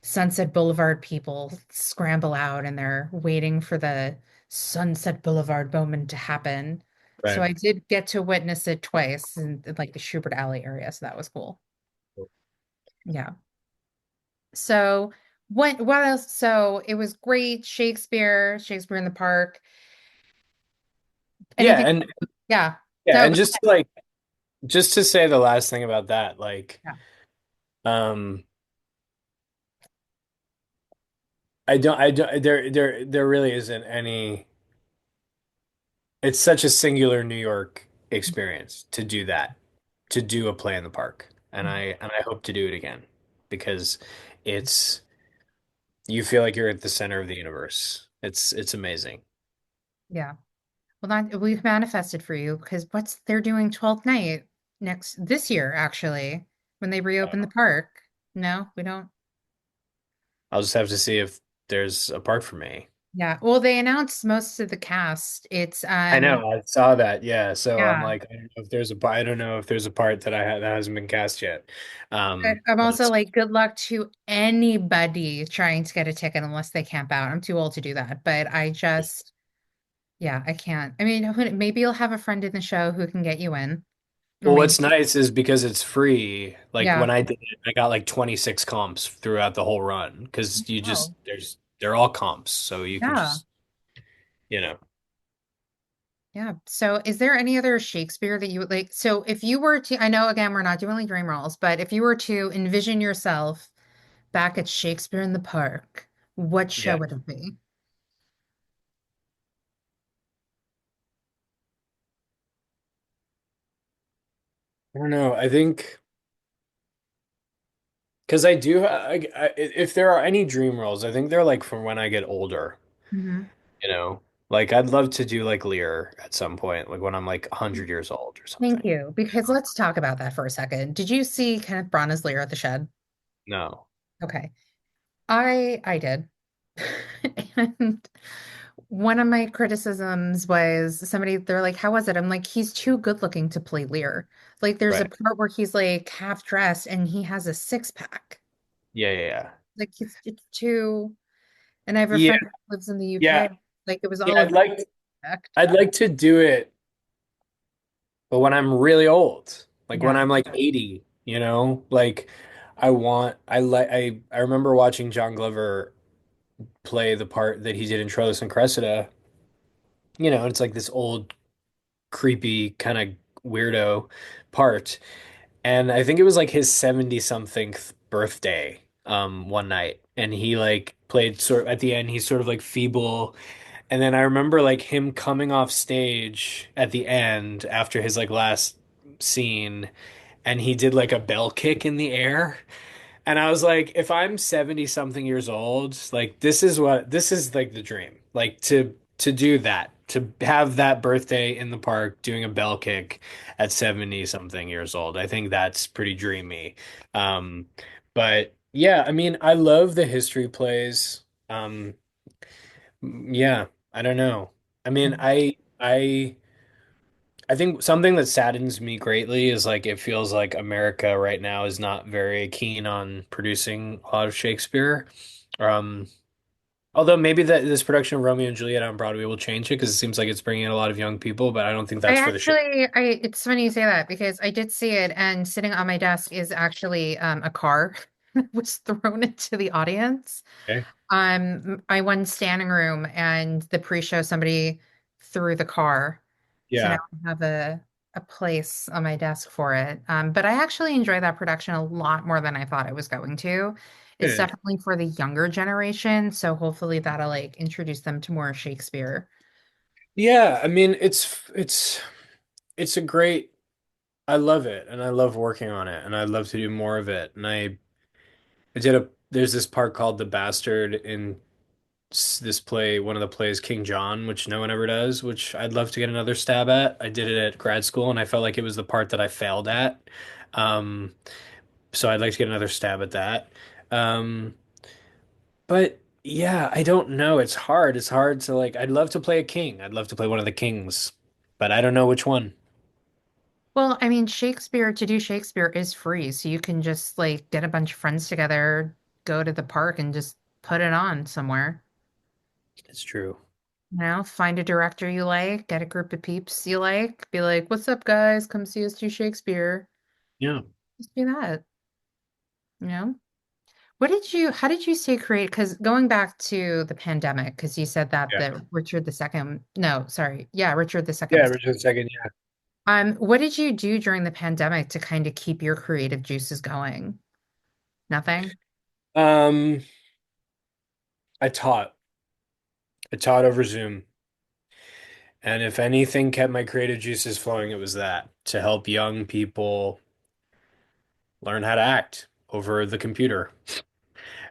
Sunset Boulevard people scramble out and they're waiting for the Sunset Boulevard moment to happen. So Right. I did get to witness it twice in like the Schubert Alley area, so that was cool. Yeah. So what else? So it was great. Shakespeare in the Park. Yeah, Anything? and Yeah. yeah, No, and just to say the last thing about that, like, yeah. um, I don't, there really isn't any. It's such a singular New York experience to do that, to do a play in the park. And I hope to do it again because it's you feel like you're at the center of the universe. It's amazing. Yeah. Well, that we've manifested for you because what's they're doing 12th night next this year, actually, when they reopen the park. No, we don't. I'll just have to see if there's a park for me. Yeah. Well, they announced most of the cast. It's I know, I saw that. Yeah, so I'm yeah. like, I don't know if there's a part that hasn't been cast yet. I'm But also it's like, good luck to anybody trying to get a ticket unless they camp out. I'm too old to do that, but I just, yeah, I can't. I mean, maybe you'll have a friend in the show who can get you in, or well, maybe, what's nice is because it's free. Like yeah. when I did it, I got like 26 comps throughout the whole run because Oh, they're all comps, so you can yeah. just, you know. Yeah. So is there any other Shakespeare that you would like? So if you were to, I know again, we're not doing like dream roles, but if you were to envision yourself back at Shakespeare in the Park, what show Yeah. would it be? I don't know. I think because I do, if there are any dream roles, I think they're like from when I get older, Hmm. you know? Like I'd love to do like Lear at some point, like when I'm like 100 years old or Thank something. you. Because let's talk about that for a second. Did you see Kenneth Branagh's Lear at the Shed? No. Okay. I did. And one of my criticisms was they're like, how was it? I'm like, he's too good looking to play Lear. Like there's a Right. part where he's like half dressed and he has a six pack. Yeah, yeah, yeah. Like it's too, and I have a Yeah, friend who lives in the UK. yeah. Like it was Yeah, all over the effect. I'd like to do it, but when I'm really old, like when Yeah. I'm like 80, you know? Like I remember watching John Glover play the part that he did in Troilus and Cressida. You know, it's like this old, creepy, kind of weirdo part. And I think it was like his 70 something birthday one night. And he like played sort of at the end, he's sort of like feeble. And then I remember like him coming off stage at the end after his like last scene and he did like a bell kick in the air. And I was like, if I'm 70 something years old, like this is like the dream. Like to do that, to have that birthday in the park doing a bell kick at 70 something years old. I think that's pretty dreamy. Um, but yeah, I mean, I love the history plays. Yeah, I don't know. I mean, I think something that saddens me greatly is like it feels like America right now is not very keen on producing a lot of Shakespeare. Um, Although maybe that this production of Romeo and Juliet on Broadway will change it because it seems like it's bringing in a lot of young people, but I don't think I that's for the show. actually, it's funny you say that because I did see it, and sitting on my desk is actually a car that was thrown into the audience. Okay. I won standing room, and the pre-show somebody threw the car, so now Yeah. I have a place on my desk for it. But I actually enjoy that production a lot more than I thought I was going to. It's Good. definitely for the younger generation, so hopefully that'll like introduce them to more Shakespeare. Yeah, I mean it's a great I love it and I love working on it and I'd love to do more of it. And I did a there's this part called The Bastard in this play, one of the plays, King John, which no one ever does, which I'd love to get another stab at. I did it at grad school, and I felt like it was the part that I failed at. Um, so I'd like to get another stab at that. Um, but yeah, I don't know. It's hard. It's hard to like. I'd love to play a king. I'd love to play one of the kings, but I don't know which one. Well, I mean, Shakespeare, to do Shakespeare is free, so you can just like get a bunch of friends together, go to the park and just put it on somewhere. It's true. You know, find a director you like, get a group of peeps you like, be like, "What's up, guys? Come see us do Shakespeare." Yeah. Just do that, you know? How did you stay creative? Because going back to the pandemic, because you said that Yeah. Richard the Second, no, sorry. Yeah, Richard the Second Yeah, was. Richard II. What did you do during the pandemic to kind of keep your creative juices going? Nothing? Yeah. I taught. I taught over Zoom. And if anything kept my creative juices flowing, it was that to help young people learn how to act over the computer.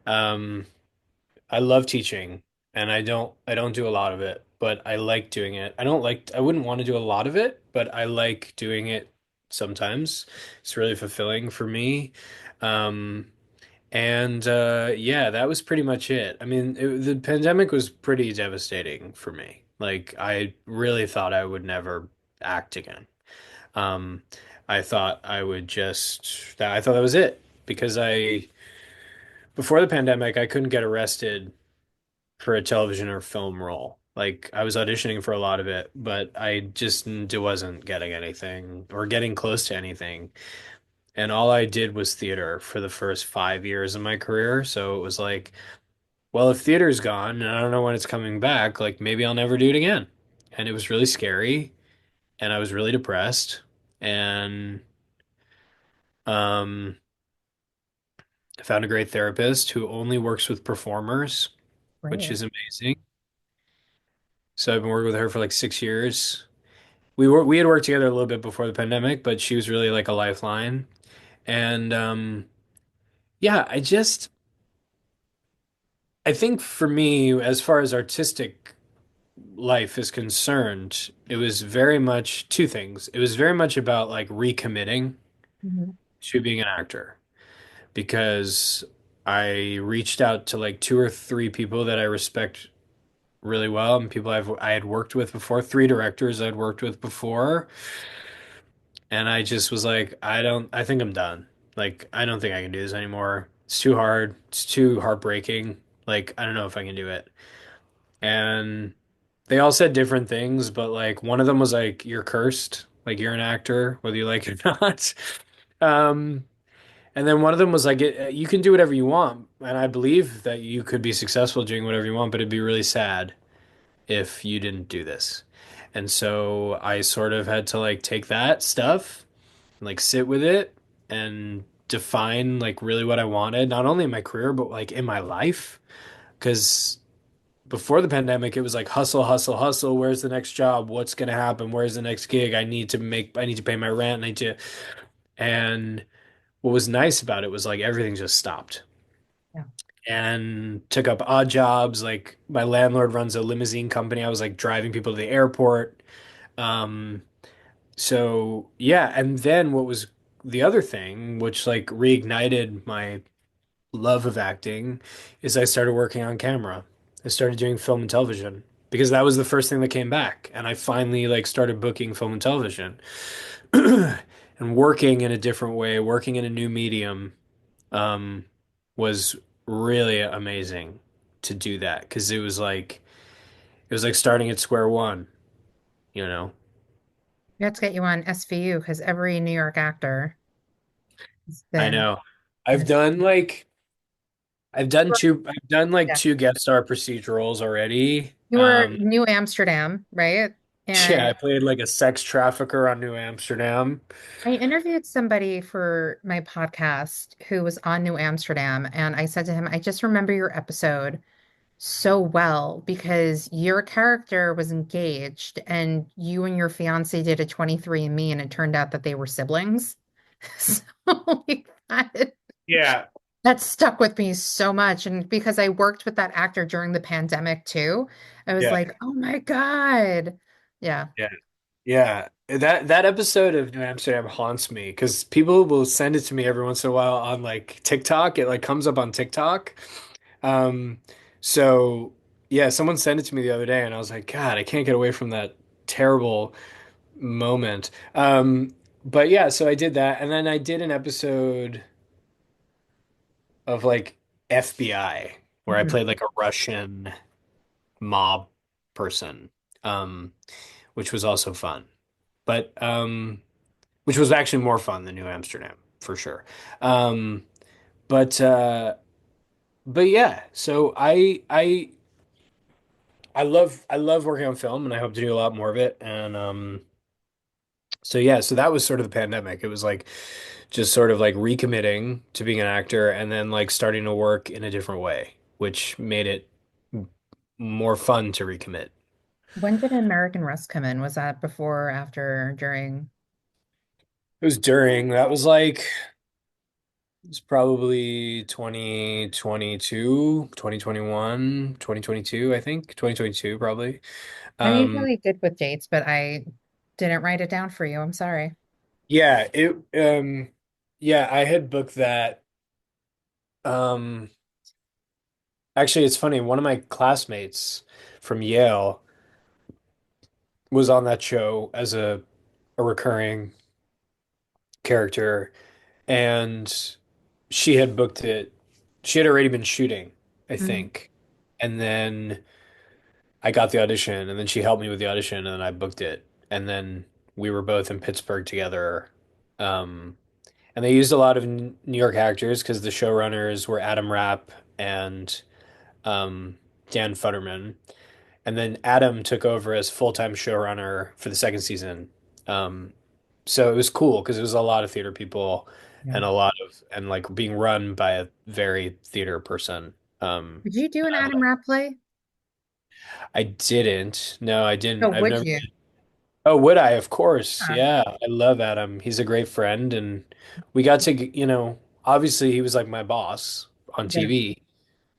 Um, I love teaching and I don't do a lot of it, but I like doing it. I wouldn't want to do a lot of it, but I like doing it sometimes. It's really fulfilling for me. Um, And yeah, that was pretty much it. I mean, the pandemic was pretty devastating for me. Like, I really thought I would never act again. Um, I thought I would just, I thought that was it because before the pandemic, I couldn't get arrested for a television or film role. Like, I was auditioning for a lot of it, but I just wasn't getting anything or getting close to anything. And all I did was theater for the first 5 years of my career. So it was like, well, if theater's gone and I don't know when it's coming back, like maybe I'll never do it again. And it was really scary and I was really depressed. And um, I found a great therapist who only works with performers, which Great. is amazing. So I've been working with her for like 6 years. We had worked together a little bit before the pandemic, but she was really like a lifeline. And yeah, I think for me, as far as artistic life is concerned, it was very much two things. It was very much about like recommitting Mhm. to being an actor because I reached out to like two or three people that I respect really well and people I had worked with before, three directors I'd worked with before, and I just was like, I think I'm done. Like, I don't think I can do this anymore. It's too hard. It's too heartbreaking. Like, I don't know if I can do it. And they all said different things, but like one of them was like, you're cursed. Like you're an actor, whether you like it or not. Um, and then one of them was like, you can do whatever you want. And I believe that you could be successful doing whatever you want, but it'd be really sad if you didn't do this. And so I sort of had to like take that stuff and like sit with it and define like really what I wanted, not only in my career, but like in my life. Because before the pandemic, it was like hustle, hustle, hustle. Where's the next job? What's going to happen? Where's the next gig? I need to pay my rent. And what was nice about it was like everything just stopped Yeah. and took up odd jobs. Like my landlord runs a limousine company. I was like driving people to the airport. Um, so yeah. And then what was the other thing, which like reignited my love of acting is I started working on camera. I started doing film and television because that was the first thing that came back. And I finally like started booking film and television and working in a different way, working in a new medium, um, was really amazing to do that because it was like starting at square one, you know. We have to get you on SVU because every New York actor has I been know. in I've a done like I've done like yeah. two guest star procedurals already. You were New Amsterdam, right? Yeah, And I played like a sex trafficker on New Amsterdam. I interviewed somebody for my podcast who was on New Amsterdam, and I said to him, I just remember your episode so well because your character was engaged and you and your fiance did a 23andMe and it turned out that they were siblings. So like, Yeah, that stuck with me so much. And because I worked with that actor during the pandemic too, I was yeah, like, oh my God. Yeah. yeah, yeah. That episode of New Amsterdam haunts me because people will send it to me every once in a while on like TikTok. It like comes up on TikTok. Um, so yeah, someone sent it to me the other day, and I was like, God, I can't get away from that terrible moment. But yeah, so I did that, and then I did an episode of like FBI where I Mhm. played like a Russian mob person, um, which was also fun. But which was actually more fun than New Amsterdam for sure. Um, but uh, but yeah, so I love working on film, and I hope to do a lot more of it. And so yeah, so that was sort of the pandemic. It was like just sort of like recommitting to being an actor, and then like starting to work in a different way, which made it more fun to recommit. When did American Rust come in? Was that before, after, during? It was during, that was like, it was probably 2022, 2021, 2022, I think. 2022, probably. I'm Um, usually good with dates, but I didn't write it down for you. I'm sorry. yeah, yeah, I had booked that. Um, Actually, it's funny. One of my classmates from Yale was on that show as a recurring character, and she had booked it. She had already been shooting, I Mhm. think. And then I got the audition, and then she helped me with the audition, and then I booked it. And then we were both in Pittsburgh together. Um, and they used a lot of New York actors because the showrunners were Adam Rapp and Dan Futterman. And then Adam took over as full-time showrunner for the second season. Um, so it was cool because it was a lot of theater people Yeah. and a lot of and like being run by a very theater person. Um, Did you do an Adam Rapp play? I didn't. No, I Oh, didn't. I've would never. you? Oh, would I? Of course. Yeah. Yeah, I love Adam. He's a great friend, and we got to, obviously he was like my boss on Yeah. TV.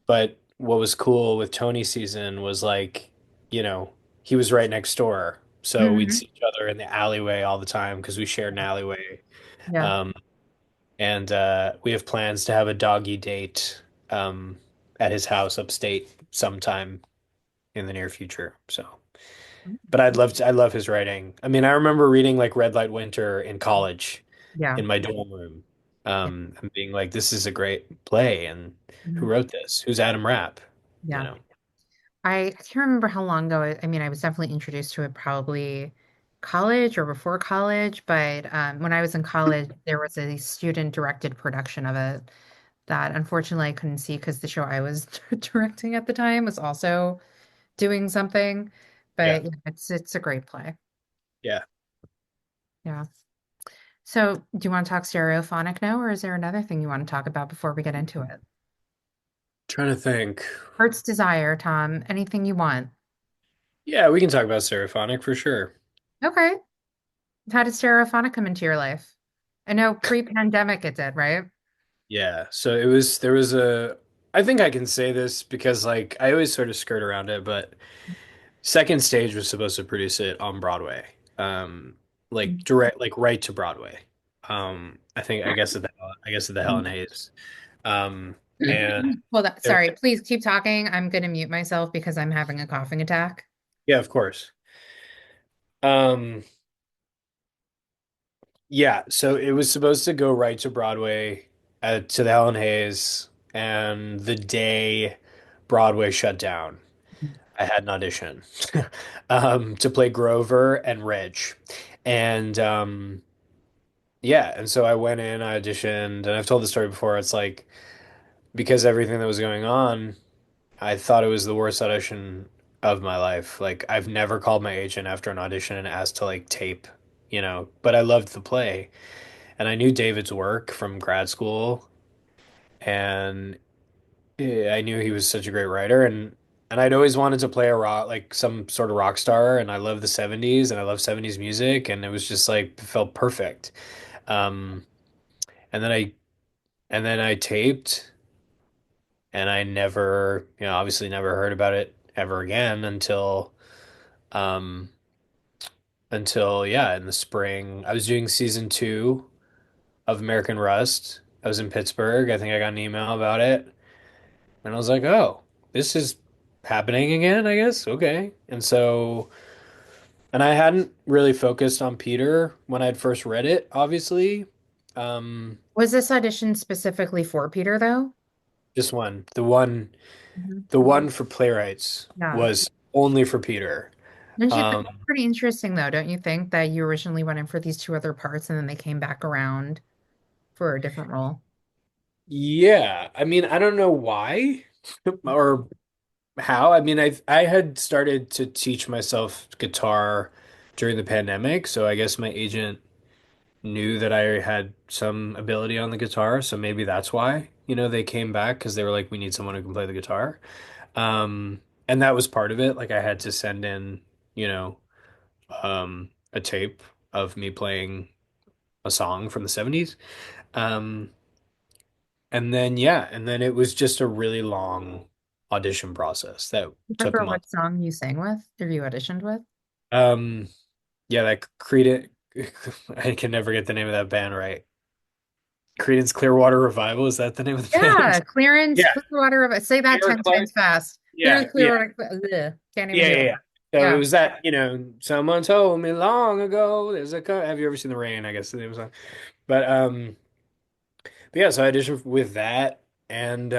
But what was cool with Tony's season was like, you know, he was right next door. So we'd Hmm. see each other in the alleyway all the time because we shared an alleyway. Yeah. Um, and we have plans to have a doggy date at his house upstate sometime in the near future. So, but I love his writing. I mean, I remember reading like Red Light Winter in college Yeah. in my dorm room, and being like, this is a great play. And who Mhm. wrote this? Who's Adam Rapp? You Yeah. know? I can't remember how long ago. I mean, I was definitely introduced to it probably college or before college, but when I was in college, there was a student-directed production of it that unfortunately I couldn't see because the show I was directing at the time was also doing something. Yeah. But yeah, it's a great play. Yeah. Yeah. So, do you want to talk stereophonic now, or is there another thing you want to talk about before we get into it? Trying to think. Heart's desire, Tom. Anything you want. Yeah, we can talk about Stereophonic for sure. Okay. How did stereophonic come into your life? I know pre-pandemic it did, right? Yeah. So there was I think I can say this because like I always sort of skirt around it, but Second Stage was supposed to produce it on Broadway. Like direct, like right to Broadway. I guess at the Helen Hayes. And Hold on. there, Sorry, please keep talking. I'm going to mute myself because I'm having a coughing attack. yeah, of course. Um, Yeah, so it was supposed to go right to Broadway, to the Helen Hayes, and the day Broadway shut down, I had an audition to play Grover and Reg. And yeah, and so I went in, I auditioned, and I've told the story before. It's like because everything that was going on, I thought it was the worst audition of my life. Like I've never called my agent after an audition and asked to like tape, but I loved the play. And I knew David's work from grad school, and I knew he was such a great writer, and I'd always wanted to play a rock, like some sort of rock star, and I love the 70s and I love 70s music, and it was just like it felt perfect. Um, and then I taped, and I never, obviously never heard about it ever again um until yeah, in the spring. I was doing season 2 of American Rust. I was in Pittsburgh. I think I got an email about it. And I was like, oh, this is happening again, I guess. Okay. And I hadn't really focused on Peter when I'd first read it, obviously. Um, Was this audition specifically for Peter, though? this one, the one for Playwrights Yeah. was only for Peter. Don't you think Um, it's pretty interesting, though? Don't you think that you originally went in for these two other parts and then they came back around for a different role? yeah, I mean, I don't know why or how. I mean, I had started to teach myself guitar during the pandemic, so I guess my agent knew that I had some ability on the guitar, so maybe that's why, they came back because they were like, we need someone who can play the guitar. And that was part of it. Like I had to send in, you know, a tape of me playing a song from the 70s. Um, and then yeah, and then it was just a really long audition process that took a Remember month. what song you sang with or you auditioned with? Um, yeah, that Creed I can never get the name of that band right. Creedence Clearwater Revival. Is that the name of the Yeah, band? clearance, Yeah. clear water of say that Clear, 10 times fast. Clear, yeah, clear yeah, water. Ugh, can't even yeah, do yeah, it. yeah. So it Yeah. was that, someone told me long ago there's have you ever seen The Rain? I guess the name was on. But but yeah, so I auditioned with that and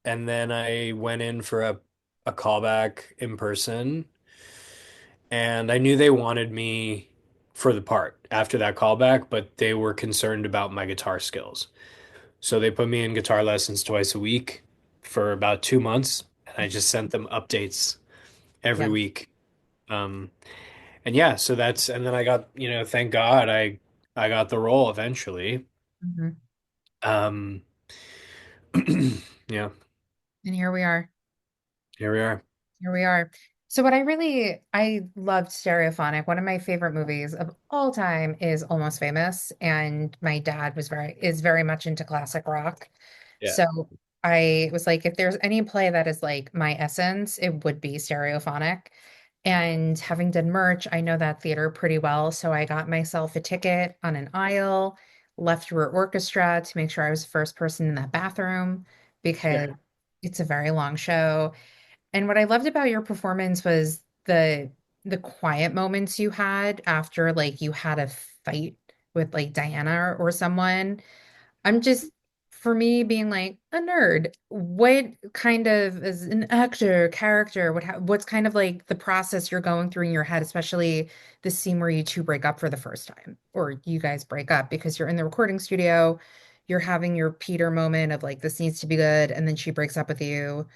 then I went in for a callback in person and I knew they wanted me for the part after that callback, but they were concerned about my guitar skills. So they put me in guitar lessons twice a week for about 2 months, and I just sent them updates every Yeah. week. Um, and yeah, so and then I got, thank God I got the role eventually. Mhm. Um, yeah, And here we are. here we are. Here we are. So I loved Stereophonic. One of my favorite movies of all time is Almost Famous, and my dad is very much into classic rock. Yeah, So I was like, if there's any play that is like my essence, it would be Stereophonic. And having done merch, I know that theater pretty well. So I got myself a ticket on an aisle, left through orchestra to make sure I was the first person in that bathroom yeah, because it's a very long show. And what I loved about your performance was the quiet moments you had after like you had a fight with like Diana or someone. I'm just for me being like a nerd, what kind of as an actor, character, what's kind of like the process you're going through in your head, especially the scene where you two break up for the first time, or you guys break up because you're in the recording studio, you're having your Peter moment of like this needs to be good, and then she breaks up with you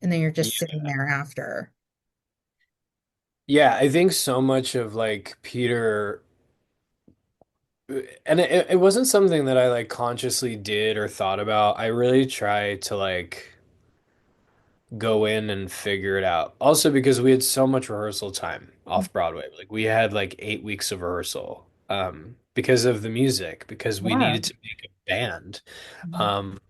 and then you're just yeah. sitting there after. Yeah, I think so much of like Peter, and it wasn't something that I like consciously did or thought about. I really try to like go in and figure it out. Also because we had so much rehearsal time off Broadway. Like we had like 8 weeks of rehearsal because of the music, because we Yeah. needed to make a band. Mhm. Um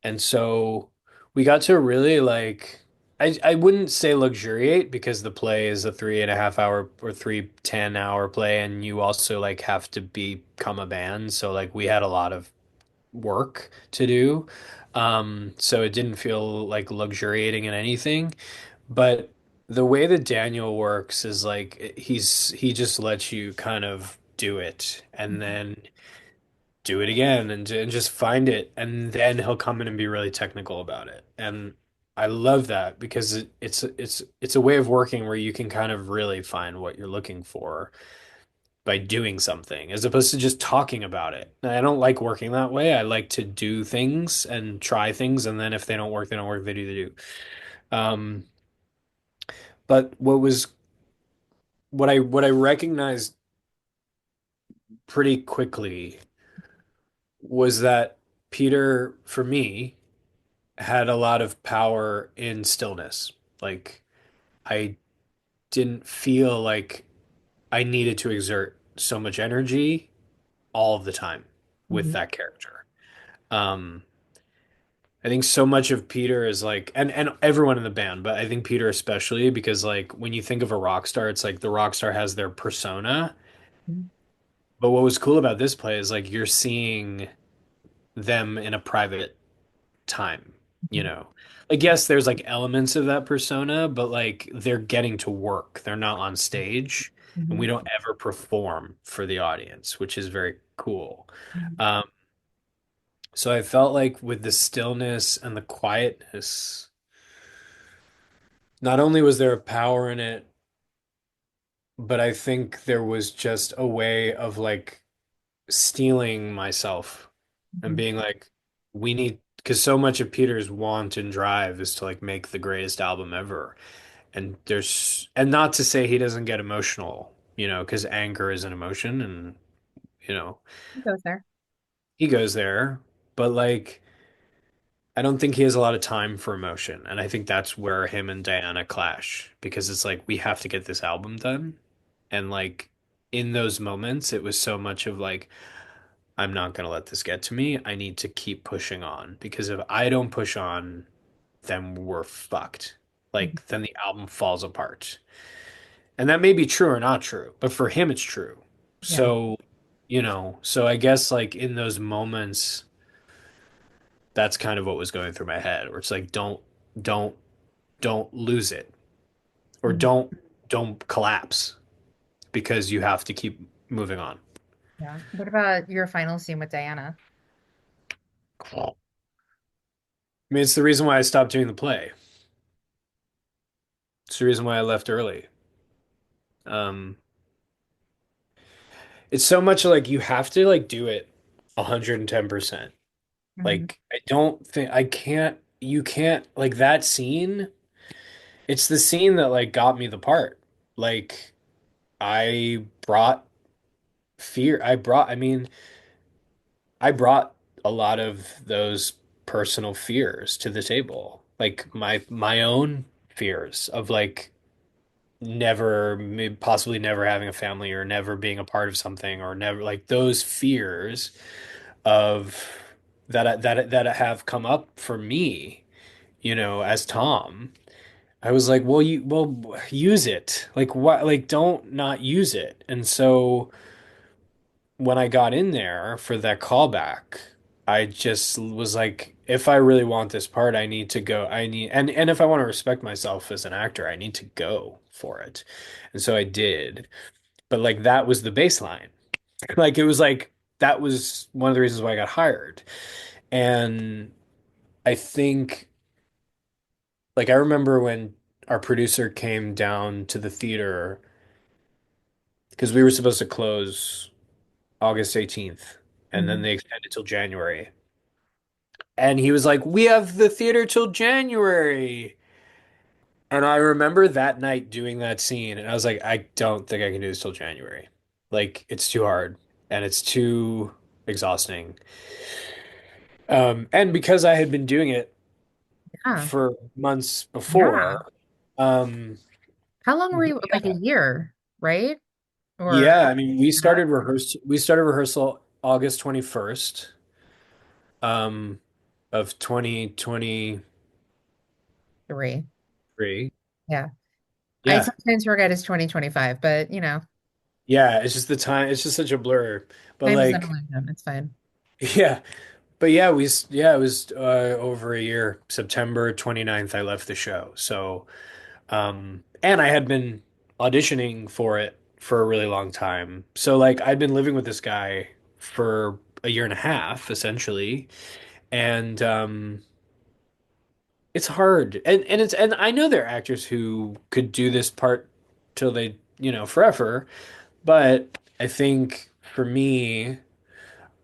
and so we got to really like I wouldn't say luxuriate because the play is a 3.5 hour or 3 10 hour play and you also like have to become a band. So like we had a lot of work to do. So it didn't feel like luxuriating in anything. But the way that Daniel works is like he just lets you kind of do it and then do it again and just find it and then he'll come in and be really technical about it. And I love that because it's a way of working where you can kind of really find what you're looking for by doing something as opposed to just talking about it. And I don't like working that way. I like to do things and try things, and then if they don't work, they don't work. They do, they do. Um, but what I recognized pretty quickly was that Peter, for me, had a lot of power in stillness. Like I didn't feel like I needed to exert so much energy all of the time with Mhm. that character. Um, I think so much of Peter is like, and everyone in the band, but I think Peter especially because like when you think of a rock star, it's like the rock star has their persona. Mhm. But what was cool about this play is like you're seeing them in a private time, you Mhm. know. Like yes, there's like elements of that persona, but like they're getting to work. They're not on stage, and we Mhm. don't ever perform for the audience, which is very cool. Mhm. Um, so I felt like with the stillness and the quietness not only was there a power in it, but I think there was just a way of like stealing myself and Mhm. being like, we need, because so much of Peter's want and drive is to like make the greatest album ever. And not to say he doesn't get emotional, because anger is an emotion and, you know, It goes there. he goes there, but like, I don't think he has a lot of time for emotion. And I think that's where him and Diana clash because it's like, we have to get this album done. And like in those moments, it was so much of like, I'm not going to let this get to me. I need to keep pushing on because if I don't push on, then we're fucked. Mhm. Like, then the album falls apart. And that may be true or not true, but for him, it's true. Yeah. So So I guess like in those moments, that's kind of what was going through my head, where it's like, don't, don't lose it, or Mhm. don't collapse because you have to keep moving on. Yeah. What about your final scene with Diana? I mean, it's the reason why I stopped doing the play. It's the reason why I left early. Um, it's so much like you have to like do it 110%. Mhm. Like I don't think I can't you can't like that scene, it's the scene that like got me the part. Like I brought I brought a lot of those personal fears to the table. Like my own fears of like possibly never having a family or never being a part of something or never like those fears of that have come up for me, as Tom. I was like, well, use it. Like what? Like don't not use it. And so when I got in there for that callback, I just was like, if I really want this part, I need to go. And if I want to respect myself as an actor, I need to go for it. And so I did. But like that was the baseline. Like it was like that was one of the reasons why I got hired. And I think like I remember when our producer came down to the theater because we were supposed to close August 18th and then Mhm. they extended till January. And he was like, "We have the theater till January." And I remember that night doing that scene and I was like, "I don't think I can do this till January. Like it's too hard and it's too exhausting." And because I had been doing it Yeah. for months Yeah. before, How long were you? Like a yeah, year, right? Or yeah, I mean, that? we started rehearsal August 21st, um, of 2023. Three. Yeah. I Yeah. sometimes forget it's 2025, but Yeah, it's just the time, it's just such a blur. But time is an like, illusion. It's fine. yeah, but yeah, it was over a year. September 29th, I left the show. So, and I had been auditioning for it for a really long time. So like I'd been living with this guy for a year and a half, essentially. And it's hard. And I know there are actors who could do this part till they, forever. But I think for me,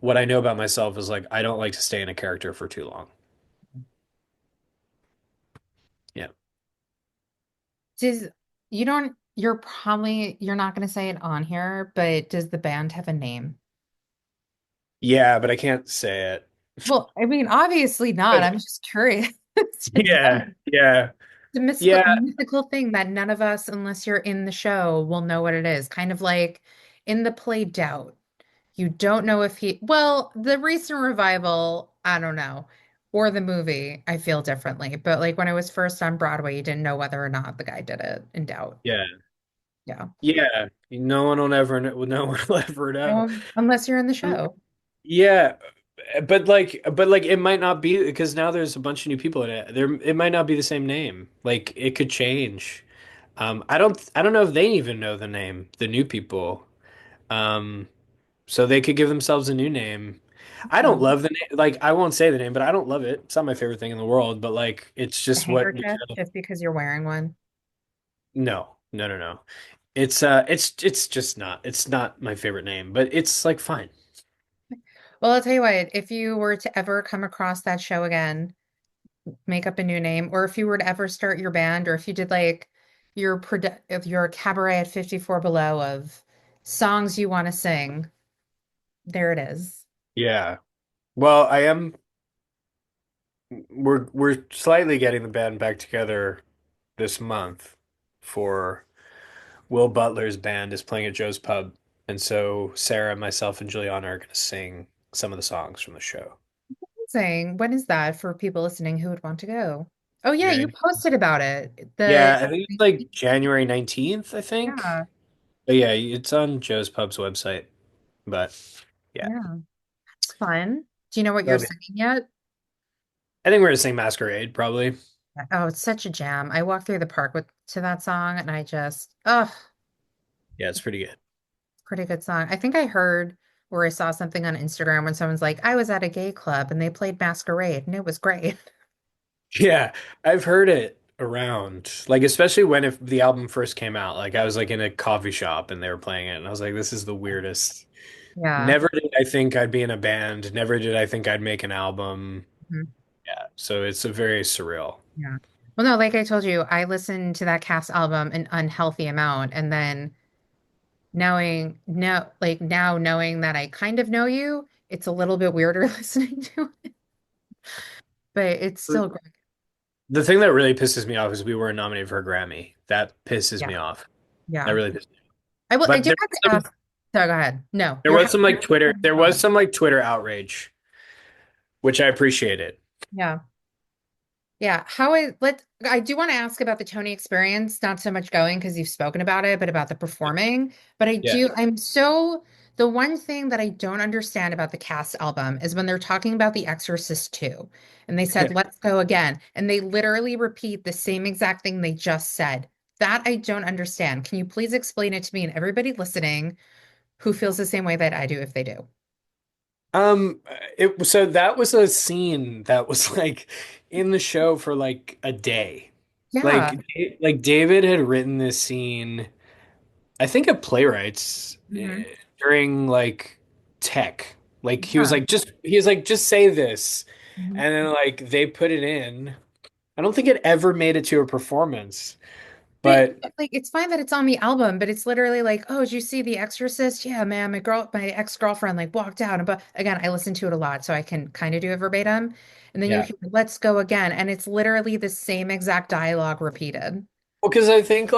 what I know about myself is like I don't like to stay in a character for too long. Yeah. Does you're not going to say it on here, but does the band have a name? Yeah, but I can't say it. Well, I mean, obviously not. I'm just curious to Yeah, know. yeah, The yeah, mythical thing that none of us, unless you're in the show, will know what it is. Kind of like in the play Doubt. You don't know if well, the recent revival, I don't know, or the movie, I feel differently. But like when I was first on Broadway, you didn't know whether or not the guy did it in Doubt. yeah, Yeah. yeah. No one will ever know. No one will ever know. Unless you're in the show. Yeah, but like, it might not be because now there's a bunch of new people in it. It might not be the same name. Like, it could change. I don't know if they even know the name, the new people. Um, so they could give themselves a new name. I don't Um, love the name. Like, I won't say the name, but I don't love it. It's not my favorite thing in the world, but like, it's a just what we handkerchief just because you're wearing one. no, no, no, no. It's just not. It's not my favorite name, but it's like fine. Well, I'll tell you what, if you were to ever come across that show again, make up a new name, or if you were to ever start your band, or if you did like if your cabaret at 54 Below of songs you want to sing, there it is. Yeah. Well, we're slightly getting the band back together this month for Will Butler's band is playing at Joe's Pub. And so Sarah, myself, and Juliana are going to sing some of the songs from the show. Saying, when is that for people listening who would want to go? Oh yeah, you January. posted about it. Yeah, I think it's like January 19th, I think. Yeah. But yeah, it's on Joe's Pub's website. But yeah, Yeah, it's fun. Do you know what you're that'll be. singing yet? I think we're gonna sing Masquerade probably. Oh, it's such a jam. I walk through the park with to that song and I just, oh, Yeah, it's pretty good. pretty good song. I think I heard or I saw something on Instagram when someone's like, I was at a gay club and they played Masquerade and it was great. Yeah, I've heard it around, like especially when if the album first came out. Like I was like in a coffee shop and they were playing it, and I was like, "This is the weirdest." Yeah. Never did I think I'd be in a band. Never did I think I'd make an album. Mhm. Yeah, so it's a very surreal. Yeah. Well, no, like I told you, I listened to that cast album an unhealthy amount. And then now knowing that I kind of know you, it's a little bit weirder listening to it, but it's still great. The thing that really pisses me off is we weren't nominated for a Grammy. That pisses Yeah. me off. That Yeah. really pisses me off. I But do have to ask. So go ahead. No, there was some like Twitter, there was some like Twitter outrage, which I appreciated. yeah. Yeah, I do want to ask about the Tony experience, not so much going because you've spoken about it, but about the performing. But Yeah. the one thing that I don't understand about the cast album is when they're talking about The Exorcist 2 and they said, let's go again. And they literally repeat the same exact thing they just said. That I don't understand. Can you please explain it to me and everybody listening who feels the same way that I do if they do? Um, so that was a scene that was like in the show for like a day. Yeah. Like David had written this scene, I think at Playwrights Hmm. during like tech. Like Yeah. he was like just say this, Mhm. and then like they put it in. I don't think it ever made it to a performance, But but like it's fine that it's on the album, but it's literally like, oh, did you see The Exorcist? Yeah, man, my ex-girlfriend like walked out. And but again, I listen to it a lot, so I can kind of do it verbatim. And then you yeah. hear let's go again. And it's literally the same exact dialogue repeated. Well, because I think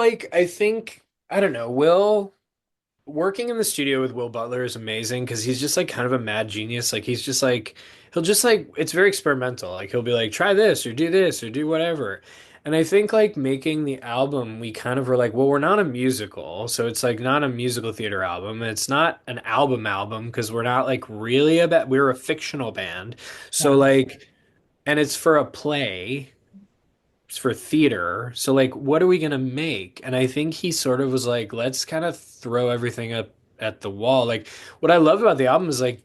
I don't know, Will. Working in the studio with Will Butler is amazing because he's just like kind of a mad genius. Like he's just like he'll just like it's very experimental. Like he'll be like try this or do whatever. And I think like making the album, we kind of were like, well, we're not a musical, so it's like not a musical theater album. It's not an album because we're not like really we're a fictional band. So Yeah. like, and it's for a play for theater. So like, what are we gonna make? And I think he sort of was like, let's kind of throw everything up at the wall. Like, what I love about the album is like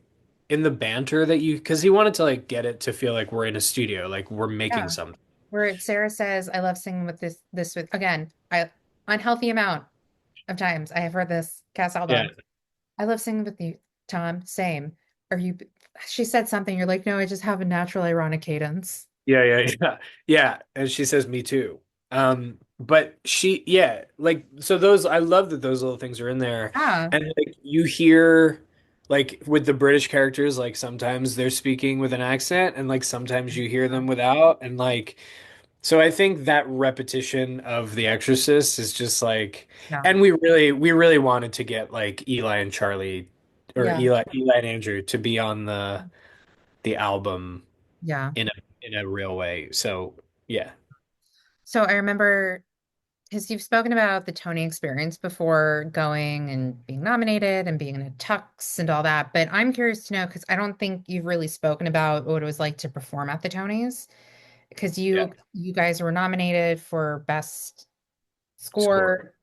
in the banter that because he wanted to like get it to feel like we're in a studio, like we're making Yeah. something. Where Sarah says, I love singing with this with again, I unhealthy amount of times I have heard this cast Yeah. album. I love singing with you, Tom. Same. Are you she said something, you're like, no, I just have a natural ironic cadence. Yeah. Yeah. And she says, me too. But yeah, like, so those, I love that those little things are in there. Yeah. And like, you hear, like, with the British characters, like, sometimes they're speaking with an accent, and like, sometimes you hear them without. And like, so I think that repetition of The Exorcist is just like, Yeah. and we really wanted to get like Eli and Charlie, or Yeah. Eli and Andrew to be on the album Yeah. in a real way. So yeah, So I remember because you've spoken about the Tony experience before going and being nominated and being in a tux and all that, but I'm curious to know because I don't think you've really spoken about what it was like to perform at the Tonys because yeah, you guys were nominated for best score. score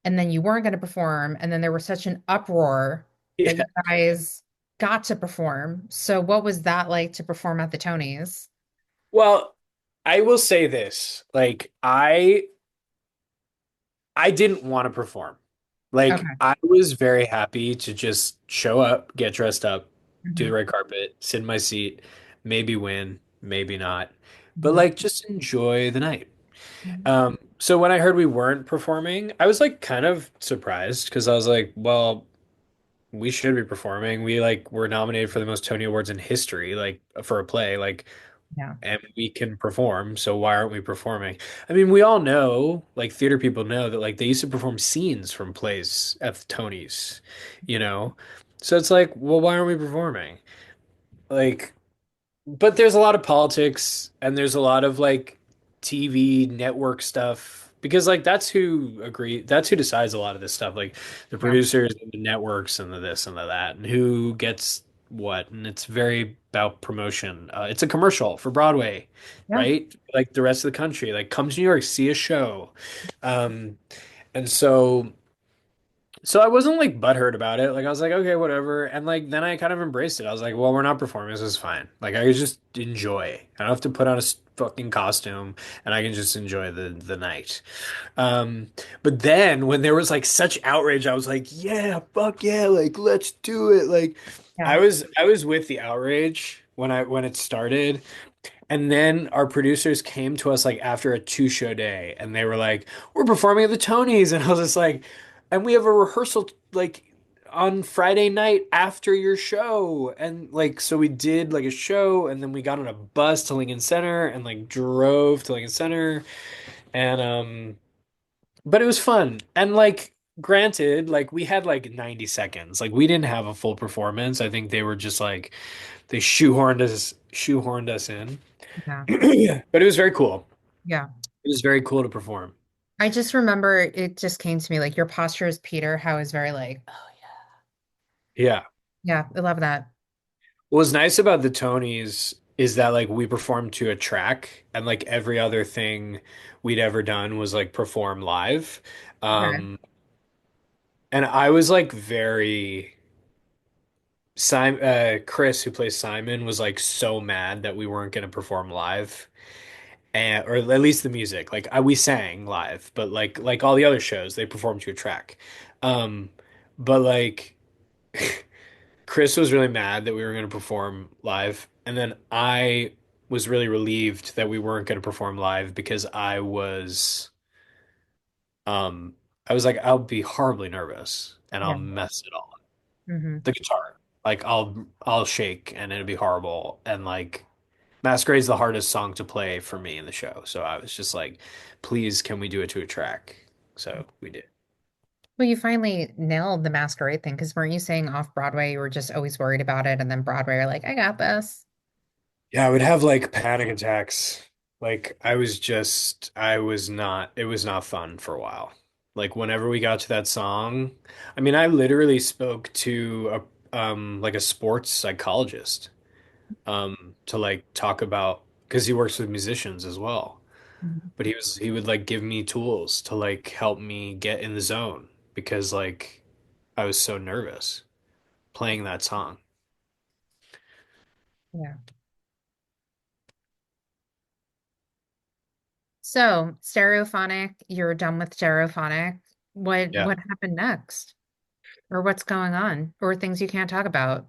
and then you weren't going to perform and then there was such an uproar that you Yeah. guys got to perform. So what was that like to perform at the Tonys? Well, I will say this, like I didn't want to perform. Like Okay. I was very happy to just show up, get dressed up, do the Hmm. red carpet, sit in my seat, maybe win, maybe not, but Hmm. like just enjoy the night. So when I heard we weren't performing, I was like kind of surprised because I was like, well, we should be performing. We like were nominated for the most Tony Awards in history, like for a play, like, Yeah. and we can perform. So why aren't we performing? I mean, we all know, like theater people know that like they used to perform scenes from plays at the Tonys, you know? So it's like, well, why aren't we performing? Like, but there's a lot of politics and there's a lot of like TV network stuff because like that's who decides a lot of this stuff, like the Yeah. producers and the networks and the this and the that and who gets what, and it's very about promotion. It's a commercial for Broadway, Yeah. right? Like the rest of the country, like come to New York, see a show. Um, and so I wasn't like butthurt about it. Like I was like, okay, whatever. And like then I kind of embraced it. I was like, well, we're not performing. This is fine. Like I just enjoy. I don't have to put on a fucking costume, and I can just enjoy the night. Um, but then when there was like such outrage, I was like, yeah, fuck yeah, like let's do it. Like Yeah. I was with the outrage when it started. And then our producers came to us like after a two-show day and they were like, we're performing at the Tonys. And I was just like, and we have a rehearsal like on Friday night after your show. And like, so we did like a show and then we got on a bus to Lincoln Center and like drove to Lincoln Center. And but it was fun. And like, granted, like we had like 90 seconds. Like we didn't have a full performance. I think they were just like, they shoehorned us in. Yeah. But it was very cool. Yeah. It was very cool to perform. I just remember it just came to me like your posture as Peter, how is very like, oh Yeah. yeah, I love that. What was nice about the Tonys is that like we performed to a track and like every other thing we'd ever done was like perform live. Okay. Um, and I was like very Chris, who plays Simon, was like so mad that we weren't going to perform live. And or at least the music. Like we sang live, but like all the other shows, they performed to a track. Um, but like Chris was really mad that we were going to perform live, and then I was really relieved that we weren't going to perform live because um I was like I'll be horribly nervous and I'll Yeah. mess it all up. Hmm. The guitar. Like I'll shake and it'll be horrible, and like Masquerade's the hardest song to play for me in the show. So I was just like, please can we do it to a track? So we did. Well, you finally nailed the masquerade thing because weren't you saying off Broadway you were just always worried about it, and then Broadway you're like, I got this. Yeah, I would have like panic attacks. Like I was not, it was not fun for a while. Like whenever we got to that song, I mean, I literally spoke to like a sports psychologist to like talk about because he works with musicians as well. Mhm. But he would like give me tools to like help me get in the zone because like I was so nervous playing that song. Yeah. So, Stereophonic, you're done with Stereophonic. Yeah. What happened next? Or what's going on? Or things you can't talk about?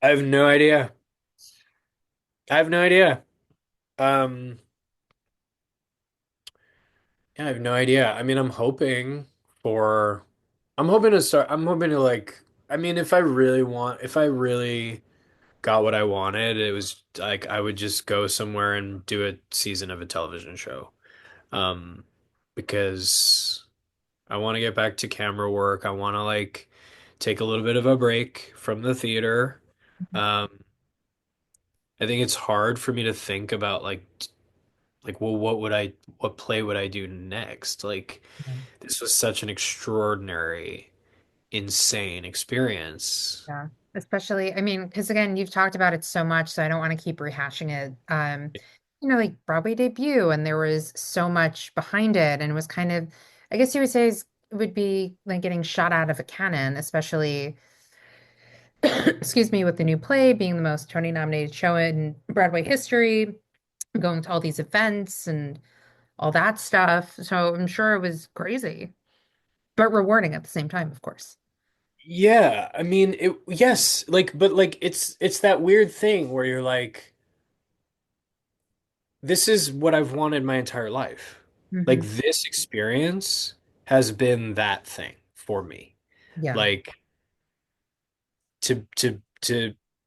I have no idea. I have no idea. Um Yeah, I have no idea. I mean, for, I'm hoping to like, I mean, if I really got what I wanted, it was like, I would just go somewhere and do a season of a television show. Um, because I want to get back to camera work. I want to like take a little bit of a break from the theater. Um, I think it's hard for me to think about like, well, what play would I do next? Like, Yeah. this was such an extraordinary, insane experience. Yeah. Especially, I mean, because again, you've talked about it so much, so I don't want to keep rehashing it. Like Broadway debut, and there was so much behind it, and it was kind of, I guess you would say, it would be like getting shot out of a cannon, especially, excuse me, with the new play being the most Tony nominated show in Broadway history, going to all these events and all that stuff. So I'm sure it was crazy, but rewarding at the same time, of course. Yeah, I mean, yes, like, but like, it's that weird thing where you're like, this is what I've wanted my entire life. Like, Hmm. this experience has been that thing for me. Yeah. Like, to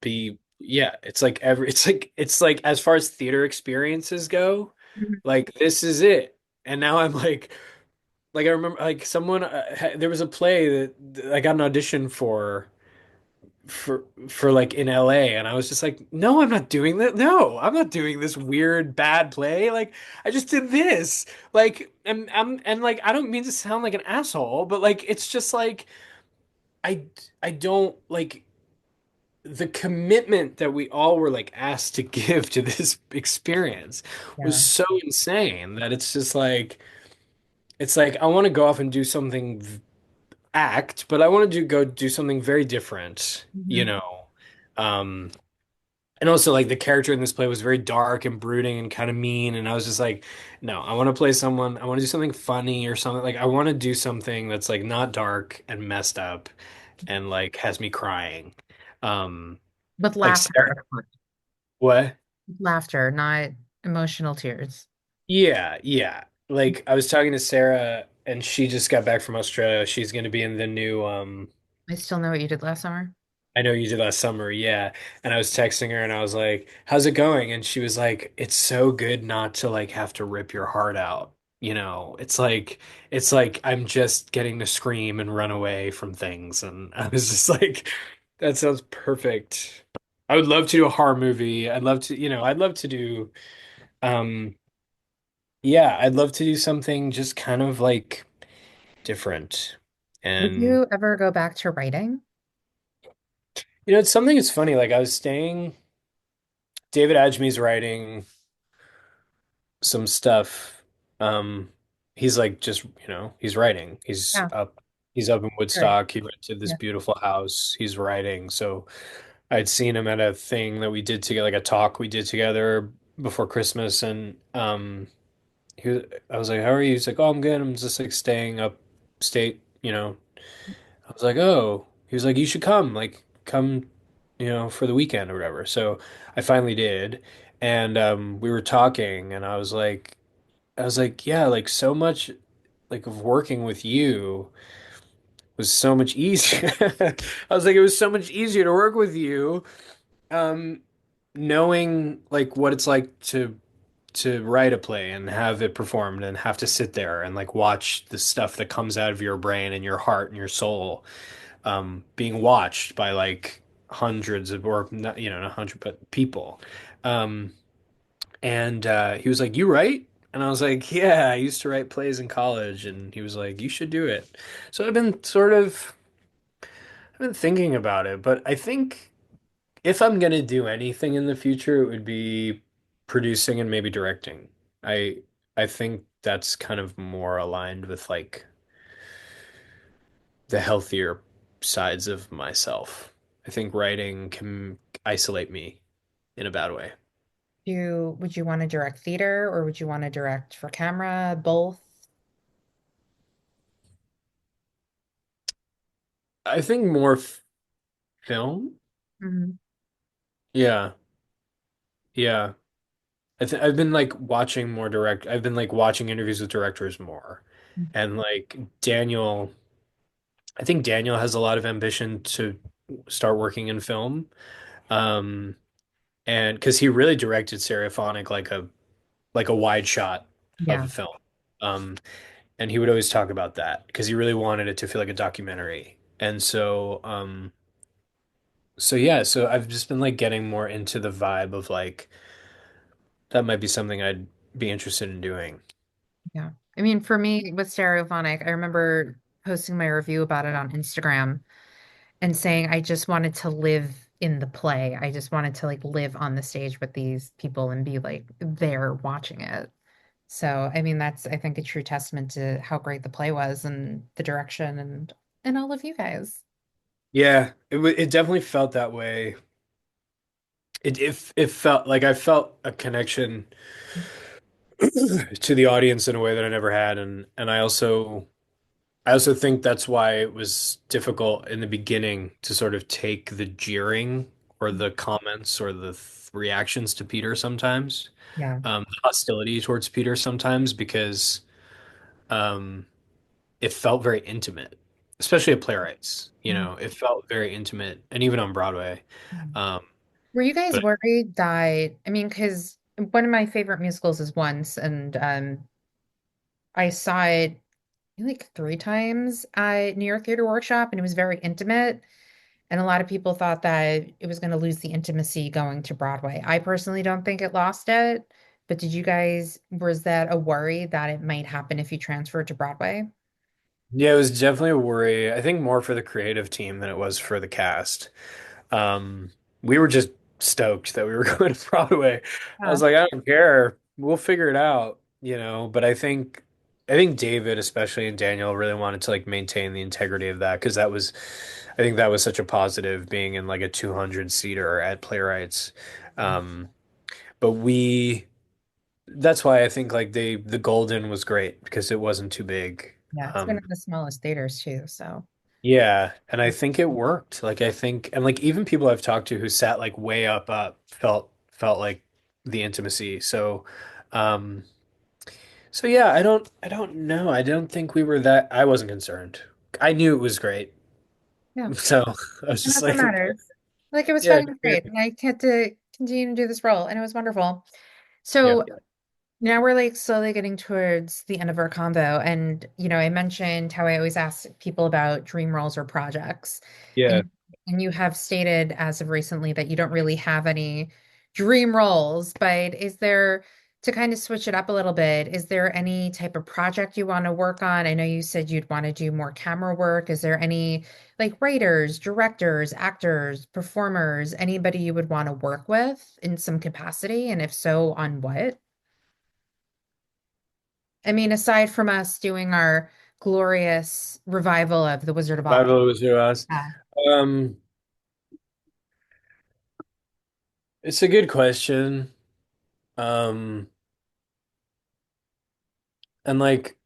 be, yeah, it's like as far as theater experiences go, Mhm. like this is it. And now I'm like I remember like there was a play that I got an audition for for like in LA, and I was just like, no, I'm not doing that. No, I'm not doing this weird bad play. Like I just did this. Like and like I don't mean to sound like an asshole, but like it's just like I I don't like the commitment that we all were like asked to give to this experience was Yeah. so insane that it's like I want to go off and do something act, but I want to go do something very different, you Mhm. know. Um, and also like the character in this play was very dark and brooding and kind of mean, and I was just like, no, I want to play someone, I want to do something funny or something. Like I want to do something that's like not dark and messed up and like has me crying. Um, With like laughter, Sarah, of course. what? Laughter, not emotional tears. Yeah, yeah. Like I was talking to Sarah and she just got back from Australia. She's going to be in the new I still know what you did last summer. I know you did last summer, yeah. And I was texting her and I was like, "How's it going?" And she was like, "It's so good not to like have to rip your heart out." You know, it's like I'm just getting to scream and run away from things. And I was just like, that sounds perfect. I would love to do a horror movie. I'd love to, I'd love to do yeah, I'd love to do something just kind of like different. Would And you ever go back to writing? it's something that's funny. Like I was staying, David Adjemi's writing some stuff. Um, he's like just, he's writing. Yeah, he's up in great. Woodstock. He rented this Yeah. beautiful house. He's writing. So I'd seen him at a thing that we did together, like a talk we did together before Christmas. And I was like, "How are you?" He's like, "Oh, I'm good. I'm just like staying upstate, I was like, "Oh." He was like, "You should come. Like come, for the weekend or whatever." So I finally did. And we were talking and I was like, yeah, like so much like of working with you was so much easier. I was like, it was so much easier to work with you, um, knowing like what it's like to write a play and have it performed and have to sit there and like watch the stuff that comes out of your brain and your heart and your soul, being watched by like hundreds of or not, not hundred but people. Um, And he was like, "You write?" And I was like, "Yeah, I used to write plays in college." And he was like, "You should do it." So I've been thinking about it, but I think if I'm gonna do anything in the future, it would be producing and maybe directing. I I think that's kind of more aligned with like the healthier sides of myself. I think writing can isolate me in a bad way. Would you want to direct theater or would you want to direct for camera? Both? I think more film. Mhm. Yeah. Yeah. I've been like watching more direct. I've been like watching interviews with directors more. And like Daniel, I think Daniel has a lot of ambition to start working in film. Um, and because he really directed Stereophonic like a wide shot of Yeah, a film. Um, and he would always talk about that because he really wanted it to feel like a documentary. And so yeah, so I've just been like getting more into the vibe of like that might be something I'd be interested in doing. yeah. I mean, for me with Stereophonic, I remember posting my review about it on Instagram and saying I just wanted to live in the play. I just wanted to like live on the stage with these people and be like there watching it. So, I mean, that's I think a true testament to how great the play was and the direction and all of you guys. Yeah, it definitely felt that way. It felt like I felt a connection to the audience in a way that I never had, and I also think that's why it was difficult in the beginning to sort of take the jeering or the comments or the reactions to Peter sometimes, Yeah. the hostility towards Peter sometimes because um, it felt very intimate, especially at Playwrights. It felt very intimate, and even on Broadway. Um, Were you guys but worried that, I mean, because one of my favorite musicals is Once, and I saw it like three times at New York Theater Workshop, and it was very intimate. And a lot of people thought that it was going to lose the intimacy going to Broadway. I personally don't think it lost it, but did you guys, was that a worry that it might happen if you transferred to Broadway? Yeah, it was definitely a worry. I think more for the creative team than it was for the cast. Um, we were just stoked that we were going to Broadway. I Yeah. was like, I don't care. We'll figure it out, you know. But I think David, especially, and Daniel really wanted to like maintain the integrity of that because I think that was such a positive being in like a 200 seater at Playwrights. Um, but that's why I think like the Golden was great because it wasn't too big. Yeah, it's been Um, in the smallest theaters too, so. Yeah, and I think it worked. Like I think and like even people I've talked to who sat like way up felt like the intimacy. Um so yeah, I don't know. I don't think we were that I wasn't concerned. I knew it was great. Yeah. So I was And just that's what like, okay, matters. Like it was yeah, fucking great. And I get to continue to do this role and it was wonderful. yeah, So now we're like slowly getting towards the end of our convo. And, I mentioned how I always ask people about dream roles or projects. yeah. And and you have stated as of recently that you don't really have any dream roles, but is there, to kind of switch it up a little bit, is there any type of project you want to work on? I know you said you'd want to do more camera work. Is there any like writers, directors, actors, performers, anybody you would want to work with in some capacity? And if so, on what? I mean, aside from us doing our glorious revival of The Wizard of Oz. Bible was your ass. Yeah. Um, it's a good question. Um, and like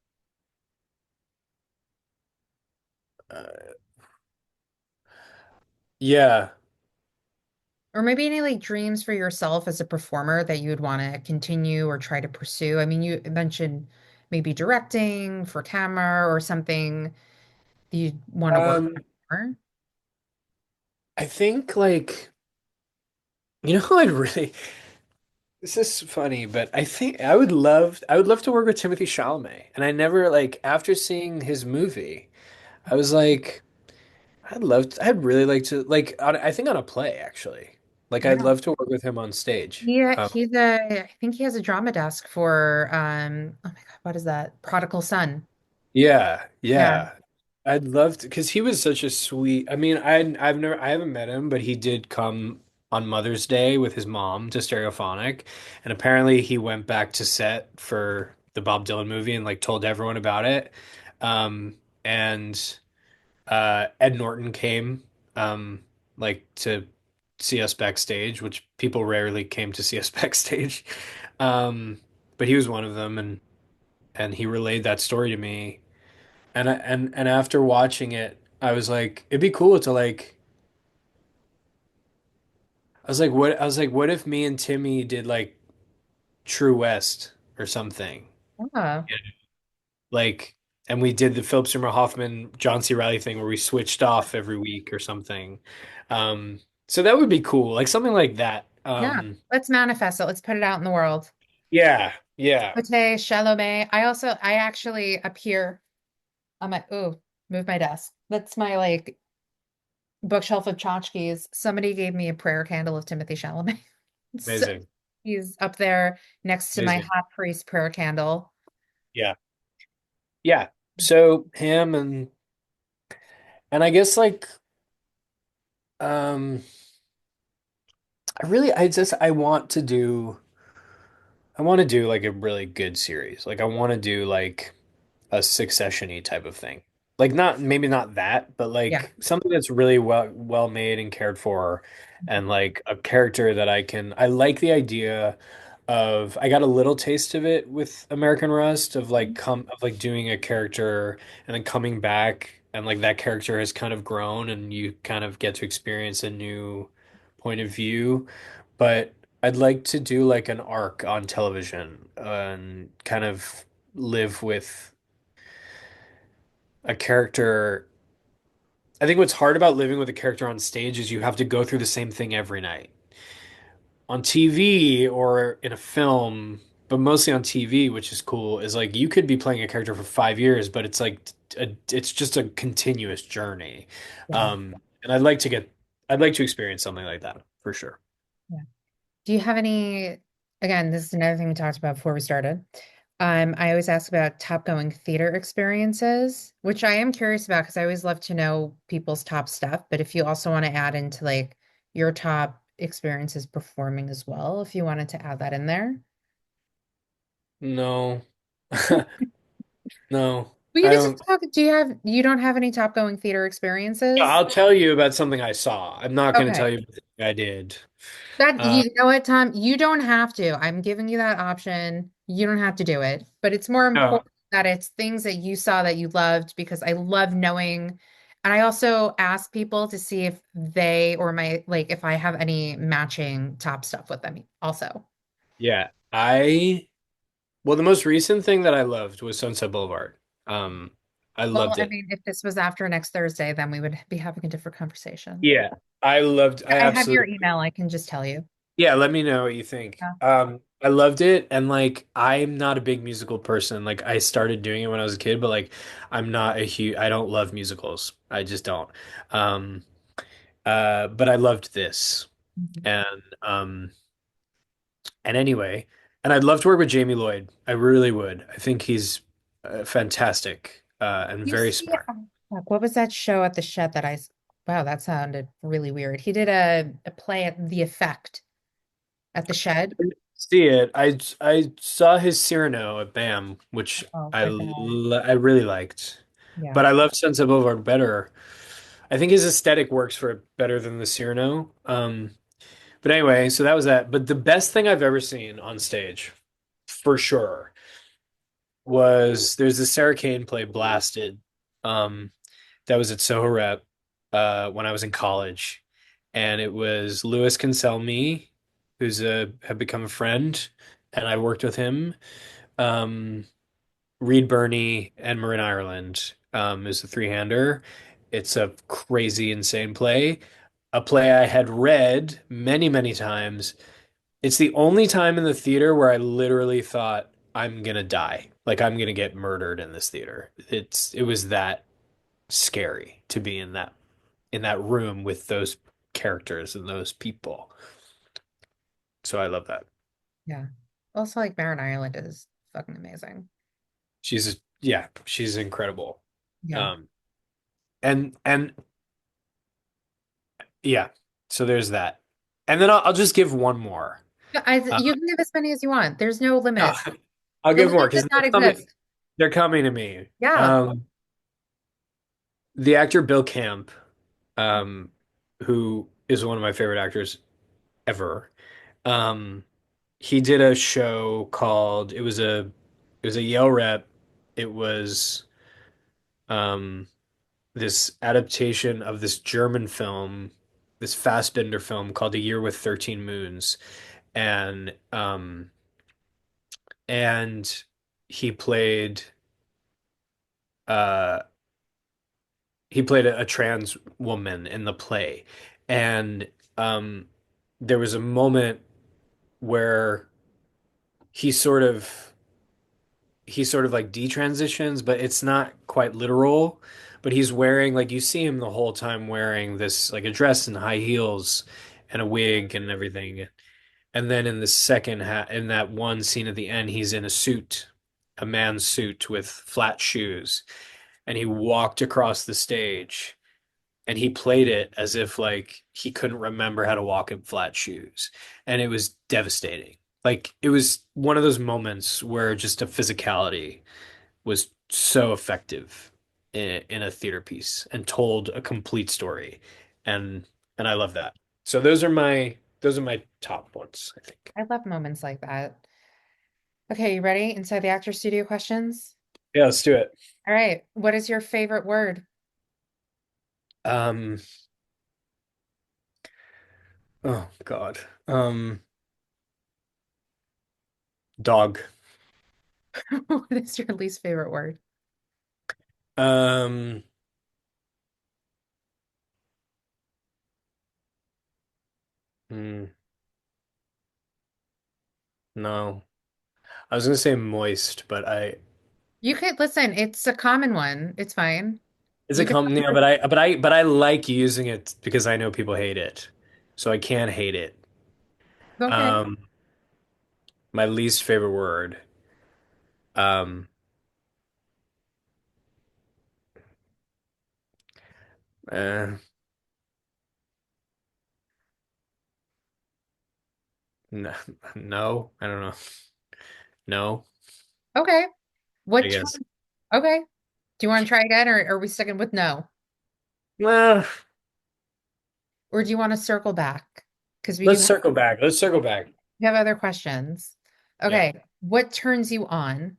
uh, yeah. Or maybe any like dreams for yourself as a performer that you would want to continue or try to pursue. I mean, you mentioned maybe directing for camera or something you want to work Um, on. I think like you know I'd really this is funny, but I think I would love to work with Timothy Chalamet. And I never like after seeing his movie, I was like, I'd really like to I think on a play actually. Like I'd Yeah. love to work with him on stage. Yeah, I think he has a drama desk for oh my God, what is that? Prodigal Son. Yeah, Yeah. yeah. I'd love to because he was such a sweet. I mean, I haven't met him, but he did come on Mother's Day with his mom to Stereophonic, and apparently he went back to set for the Bob Dylan movie and like told everyone about it. And Ed Norton came like to see us backstage, which people rarely came to see us backstage. Um, but he was one of them, and he relayed that story to me. And after watching it, I was like, it'd be cool to like what if me and Timmy did like True West or something? Yeah. Yeah. Like and we did the Philip Seymour Hoffman, John C. Reilly thing where we switched off every week or something. So that would be cool. Like something like that. Yeah. Let's manifest it. Let's put it out in the world. Yeah, yeah. Timothée Chalamet. I actually up here on my, ooh, move my desk. That's my like bookshelf of tchotchkes. Somebody gave me a prayer candle of Timothy Chalamet. So Amazing. he's up there next to my Amazing. hot priest prayer candle. Yeah. Yeah. So him and I guess like um I want to do like a really good series. Like I want to do like a succession-y type of thing. Like not maybe not that, but Yeah. like something that's really well made and cared for and like a character that I like the idea of I got a little taste of it with American Rust of like come of like doing a character and then coming back and like that character has kind of grown and you kind of get to experience a new point of view. But I'd like to do like an arc on television and kind of live with a character. I think what's hard about living with a character on stage is you have to go through the same thing every night. On TV or in a film, but mostly on TV, which is cool, is like you could be playing a character for 5 years, but it's like it's just a continuous journey. Yeah. And I'd like to get I'd like to experience something like that for sure. Yeah. Do you have any, again, this is another thing we talked about before we started. I always ask about top going theater experiences, which I am curious about because I always love to know people's top stuff. But if you also want to add into like your top experiences performing as well, if you wanted to add that in there. No. No, We I could just don't. talk. You don't have any top going theater experiences? I'll tell you about something I saw. I'm not going to Okay. tell you what I did. That Uh, you know what, Tom? You don't have to. I'm giving you that option. You don't have to do it. But it's more no, important that it's things that you saw that you loved because I love knowing. And I also ask people to see if they or my like if I have any matching top stuff with them also. yeah, well, the most recent thing that I loved was Sunset Boulevard. Um, I Well, loved I it. mean, if this was after next Thursday, then we would be having a different conversation. Yeah, I I have your absolutely, email. I can just tell you. yeah, let me know what you think. Yeah. I loved it. And like, I'm not a big musical person. Like, I started doing it when I was a kid, but like, I don't love musicals. I just don't. Um, but I loved this. Mhm. And, and anyway, and I'd love to work with Jamie Lloyd. I really would. I think he's fantastic, and You very see, smart. fuck, what was that show at the Shed that wow, that sounded really weird. He did a play at The Effect at the Shed. See it. I saw his Cyrano at BAM, which Oh, good guy. I really liked, Yeah. but I love Sunset Boulevard better. I think his aesthetic works for it better than the Cyrano. But anyway, so that was that. But the best thing I've ever seen on stage, for sure, was there's this Sarah Kane play Blasted. Um, that was at Soho Rep when I was in college, and it was Louis Cancelmi, who's a had become a friend, and I worked with him. Um, Reed Birney and Marin Ireland is the three-hander. It's a crazy, insane play. A play I had read many, many times. It's the only time in the theater where I literally thought I'm gonna die. Like I'm gonna get murdered in this theater. It was that scary to be in that room with those characters and those people. So I love that. Yeah. Also, like Barren Island is fucking amazing. Yeah, she's incredible. Yeah. Um and yeah, so there's that. And then I'll just give one more. Uh, You can give as many as you want. There's no limit. I'll The give more limit does because not exist. they're coming to me. Yeah. The actor Bill Camp, um, who is one of my favorite actors ever. Um, he did a show called it was a Yale rep. It was um this adaptation of this German film, this Fassbinder film called A Year with 13 Moons. And and he played uh he played a trans woman in the play. And um there was a moment where he sort of he sort of like detransitions, but it's not quite literal. But he's wearing like you see him the whole time wearing this like a dress and high heels and a wig and everything. And then in the in that one scene at the end, he's in a suit, a man's suit with flat shoes, and he walked across the stage and he played it as if like he couldn't remember how to walk in flat shoes. And it was devastating. Like it was one of those moments where just a physicality was so effective in a theater piece and told a complete story. And and I love that. So those are my top ones, I think. I love moments like that. Okay, you ready? Inside the Actor Studio questions. Yeah, let's do it. All right. What is your favorite word? Um, oh God. Dog. What is your least favorite word? Um, mm, no. I was gonna say moist, but I You could listen, it's a common one. It's fine. It's a You can. company, but I like using it because I know people hate it, so I can't hate it. Okay. Um, my least favorite word. Um, uh, no, no, I don't know. No, Okay. I What guess. turn? Okay. Do you want to try again, or are we sticking with no? Well, Or do you want to circle back? Because let's circle back. Let's circle back. we have other questions. Yeah. Okay. What turns you on?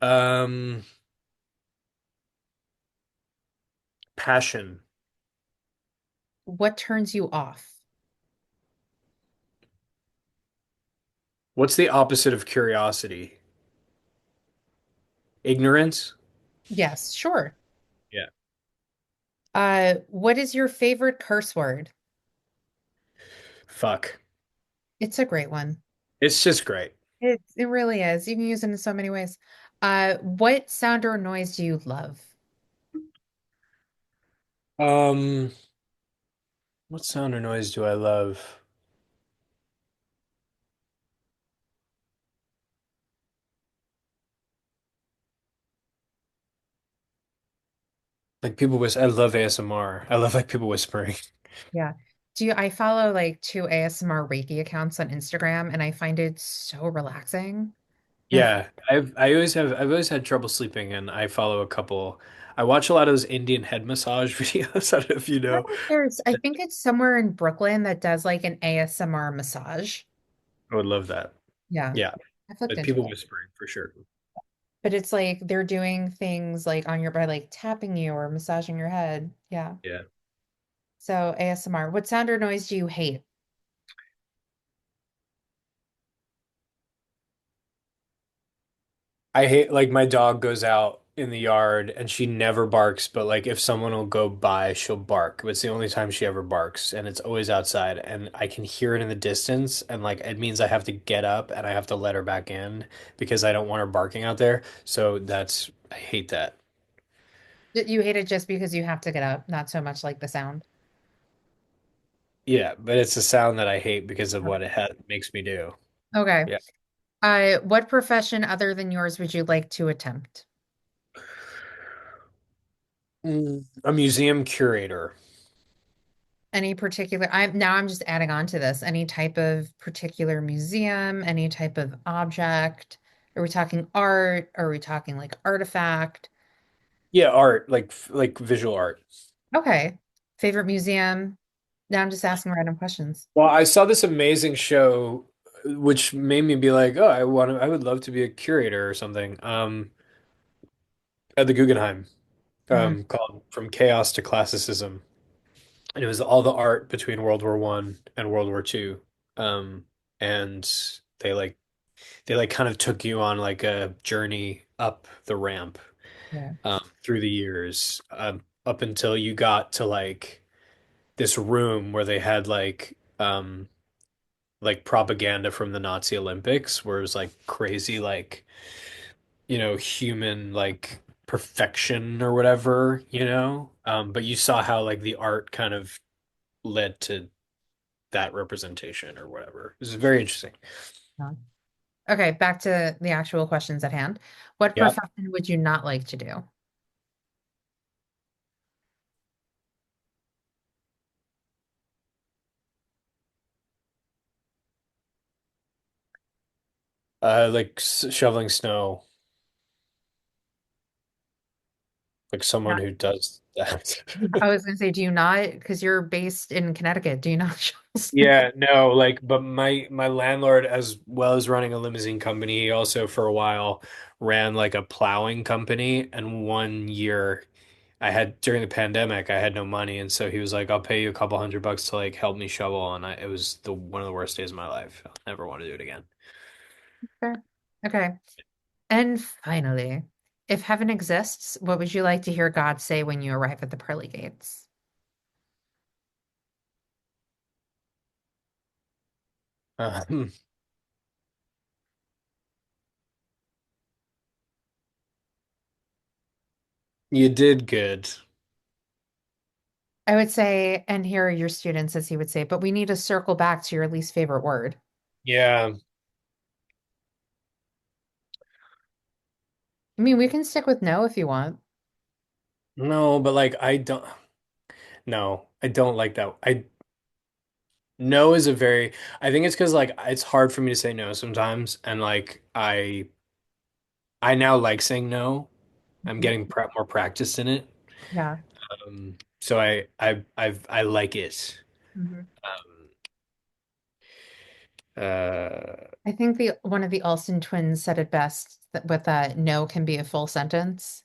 Um, passion. What turns you off? What's the opposite of curiosity? Ignorance? Yes, sure. Yeah. What is your favorite curse word? Fuck. It's a great one. It's just great. It really is. You can use it in so many ways. What sound or noise do you love? Um, what sound or noise do I love? Like people whisper. I love ASMR. I love like people whispering. Yeah. I follow like two ASMR Reiki accounts on Instagram and I find it so relaxing. And I Yeah, I've always had trouble sleeping, and I follow a couple. I watch a lot of those Indian head massage videos. I don't know if you know. I think it's somewhere in Brooklyn that does like an ASMR massage. I would love that. Yeah. Yeah, I've looked but into people it. whispering for sure. But it's like they're doing things like on your by like tapping you or massaging your head. Yeah. Yeah. So ASMR. What sound or noise do you hate? I hate like my dog goes out in the yard and she never barks, but like if someone will go by, she'll bark. But it's the only time she ever barks, and it's always outside, and I can hear it in the distance, and like it means I have to get up and I have to let her back in because I don't want her barking out there. So that's I hate that. You hate it just because you have to get up, not so much like the sound. Yeah, but it's a sound that I hate because of what it ha makes me do. Okay. Yeah. What profession other than yours would you like to attempt? A museum curator. Any particular, I'm just adding on to this, any type of particular museum, any type of object? Are we talking art? Are we talking like artifact? Yeah, art, like visual art. Okay. Favorite museum? Now I'm just asking random questions. Well, I saw this amazing show which made me be like, "Oh, I would love to be a curator or something." At the Guggenheim, Mhm. called From Chaos to Classicism. And it was all the art between World War One and World War Two. Um, and they like they like kind of took you on like a journey up the ramp Yeah. through the years, up until you got to like this room where they had like propaganda from the Nazi Olympics, where it was like crazy, like human like perfection or whatever, but you saw how like the art kind of led to that representation or whatever. It was very interesting. Yeah. Okay, back to the actual questions at hand. What Yeah. profession would you not like to do? Like shoveling snow, like someone who does that. I was going to say, do you not? Because you're based in Connecticut. Do you not shovel snow? Yeah, no, like, but my landlord, as well as running a limousine company, he also for a while ran like a plowing company. And one year, I had during the pandemic, I had no money, and so he was like, "I'll pay you a couple $100 to like help me shovel." And it was the one of the worst days of my life. I'll never want to do it again. Fair. Okay. And finally, if heaven exists, what would you like to hear God say when you arrive at the pearly gates? Um, You did good. I would say, and here are your students, as he would say, but we need to circle back to your least favorite word. Yeah. I mean, we can stick with no if you want. No, but like I don't no, I don't like that. I no is a very I think it's because like it's hard for me to say no sometimes and like I now like saying no. I'm Mhm. getting more practiced in it. Yeah. So I like it. Mhm. Um uh I think the one of the Alston twins said it best that with no can be a full sentence.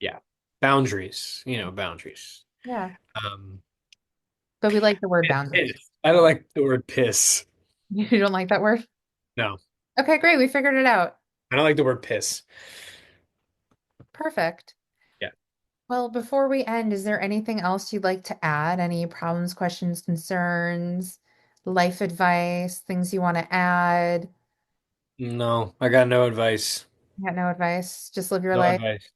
yeah. Boundaries, boundaries. Yeah. Um But we like the word and boundaries. piss. I don't like the word piss. You don't like that word? No. Okay, great. We figured it out. I don't like the word piss. Perfect. Yeah. Well, before we end, is there anything else you'd like to add? Any problems, questions, concerns, life advice, things you want to add? No, I got no advice. You got no advice. Just live your No life. advice.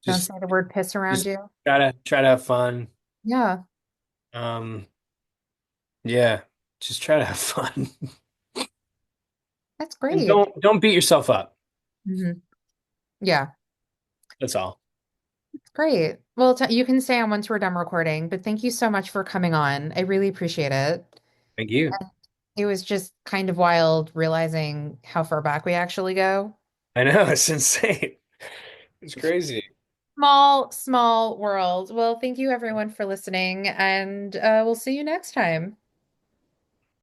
Don't Just say the word piss around just you. try to have fun. Yeah, Um, yeah, just try to have fun. that's And great. don't beat yourself up. Hmm. Yeah, That's all. it's great. Well, t you can stay on once we're done recording, but thank you so much for coming on. I really appreciate it. Thank you. It was just kind of wild realizing how far back we actually go. I know it's insane. It's crazy. Small world. Well, thank you everyone for listening, and we'll see you next time.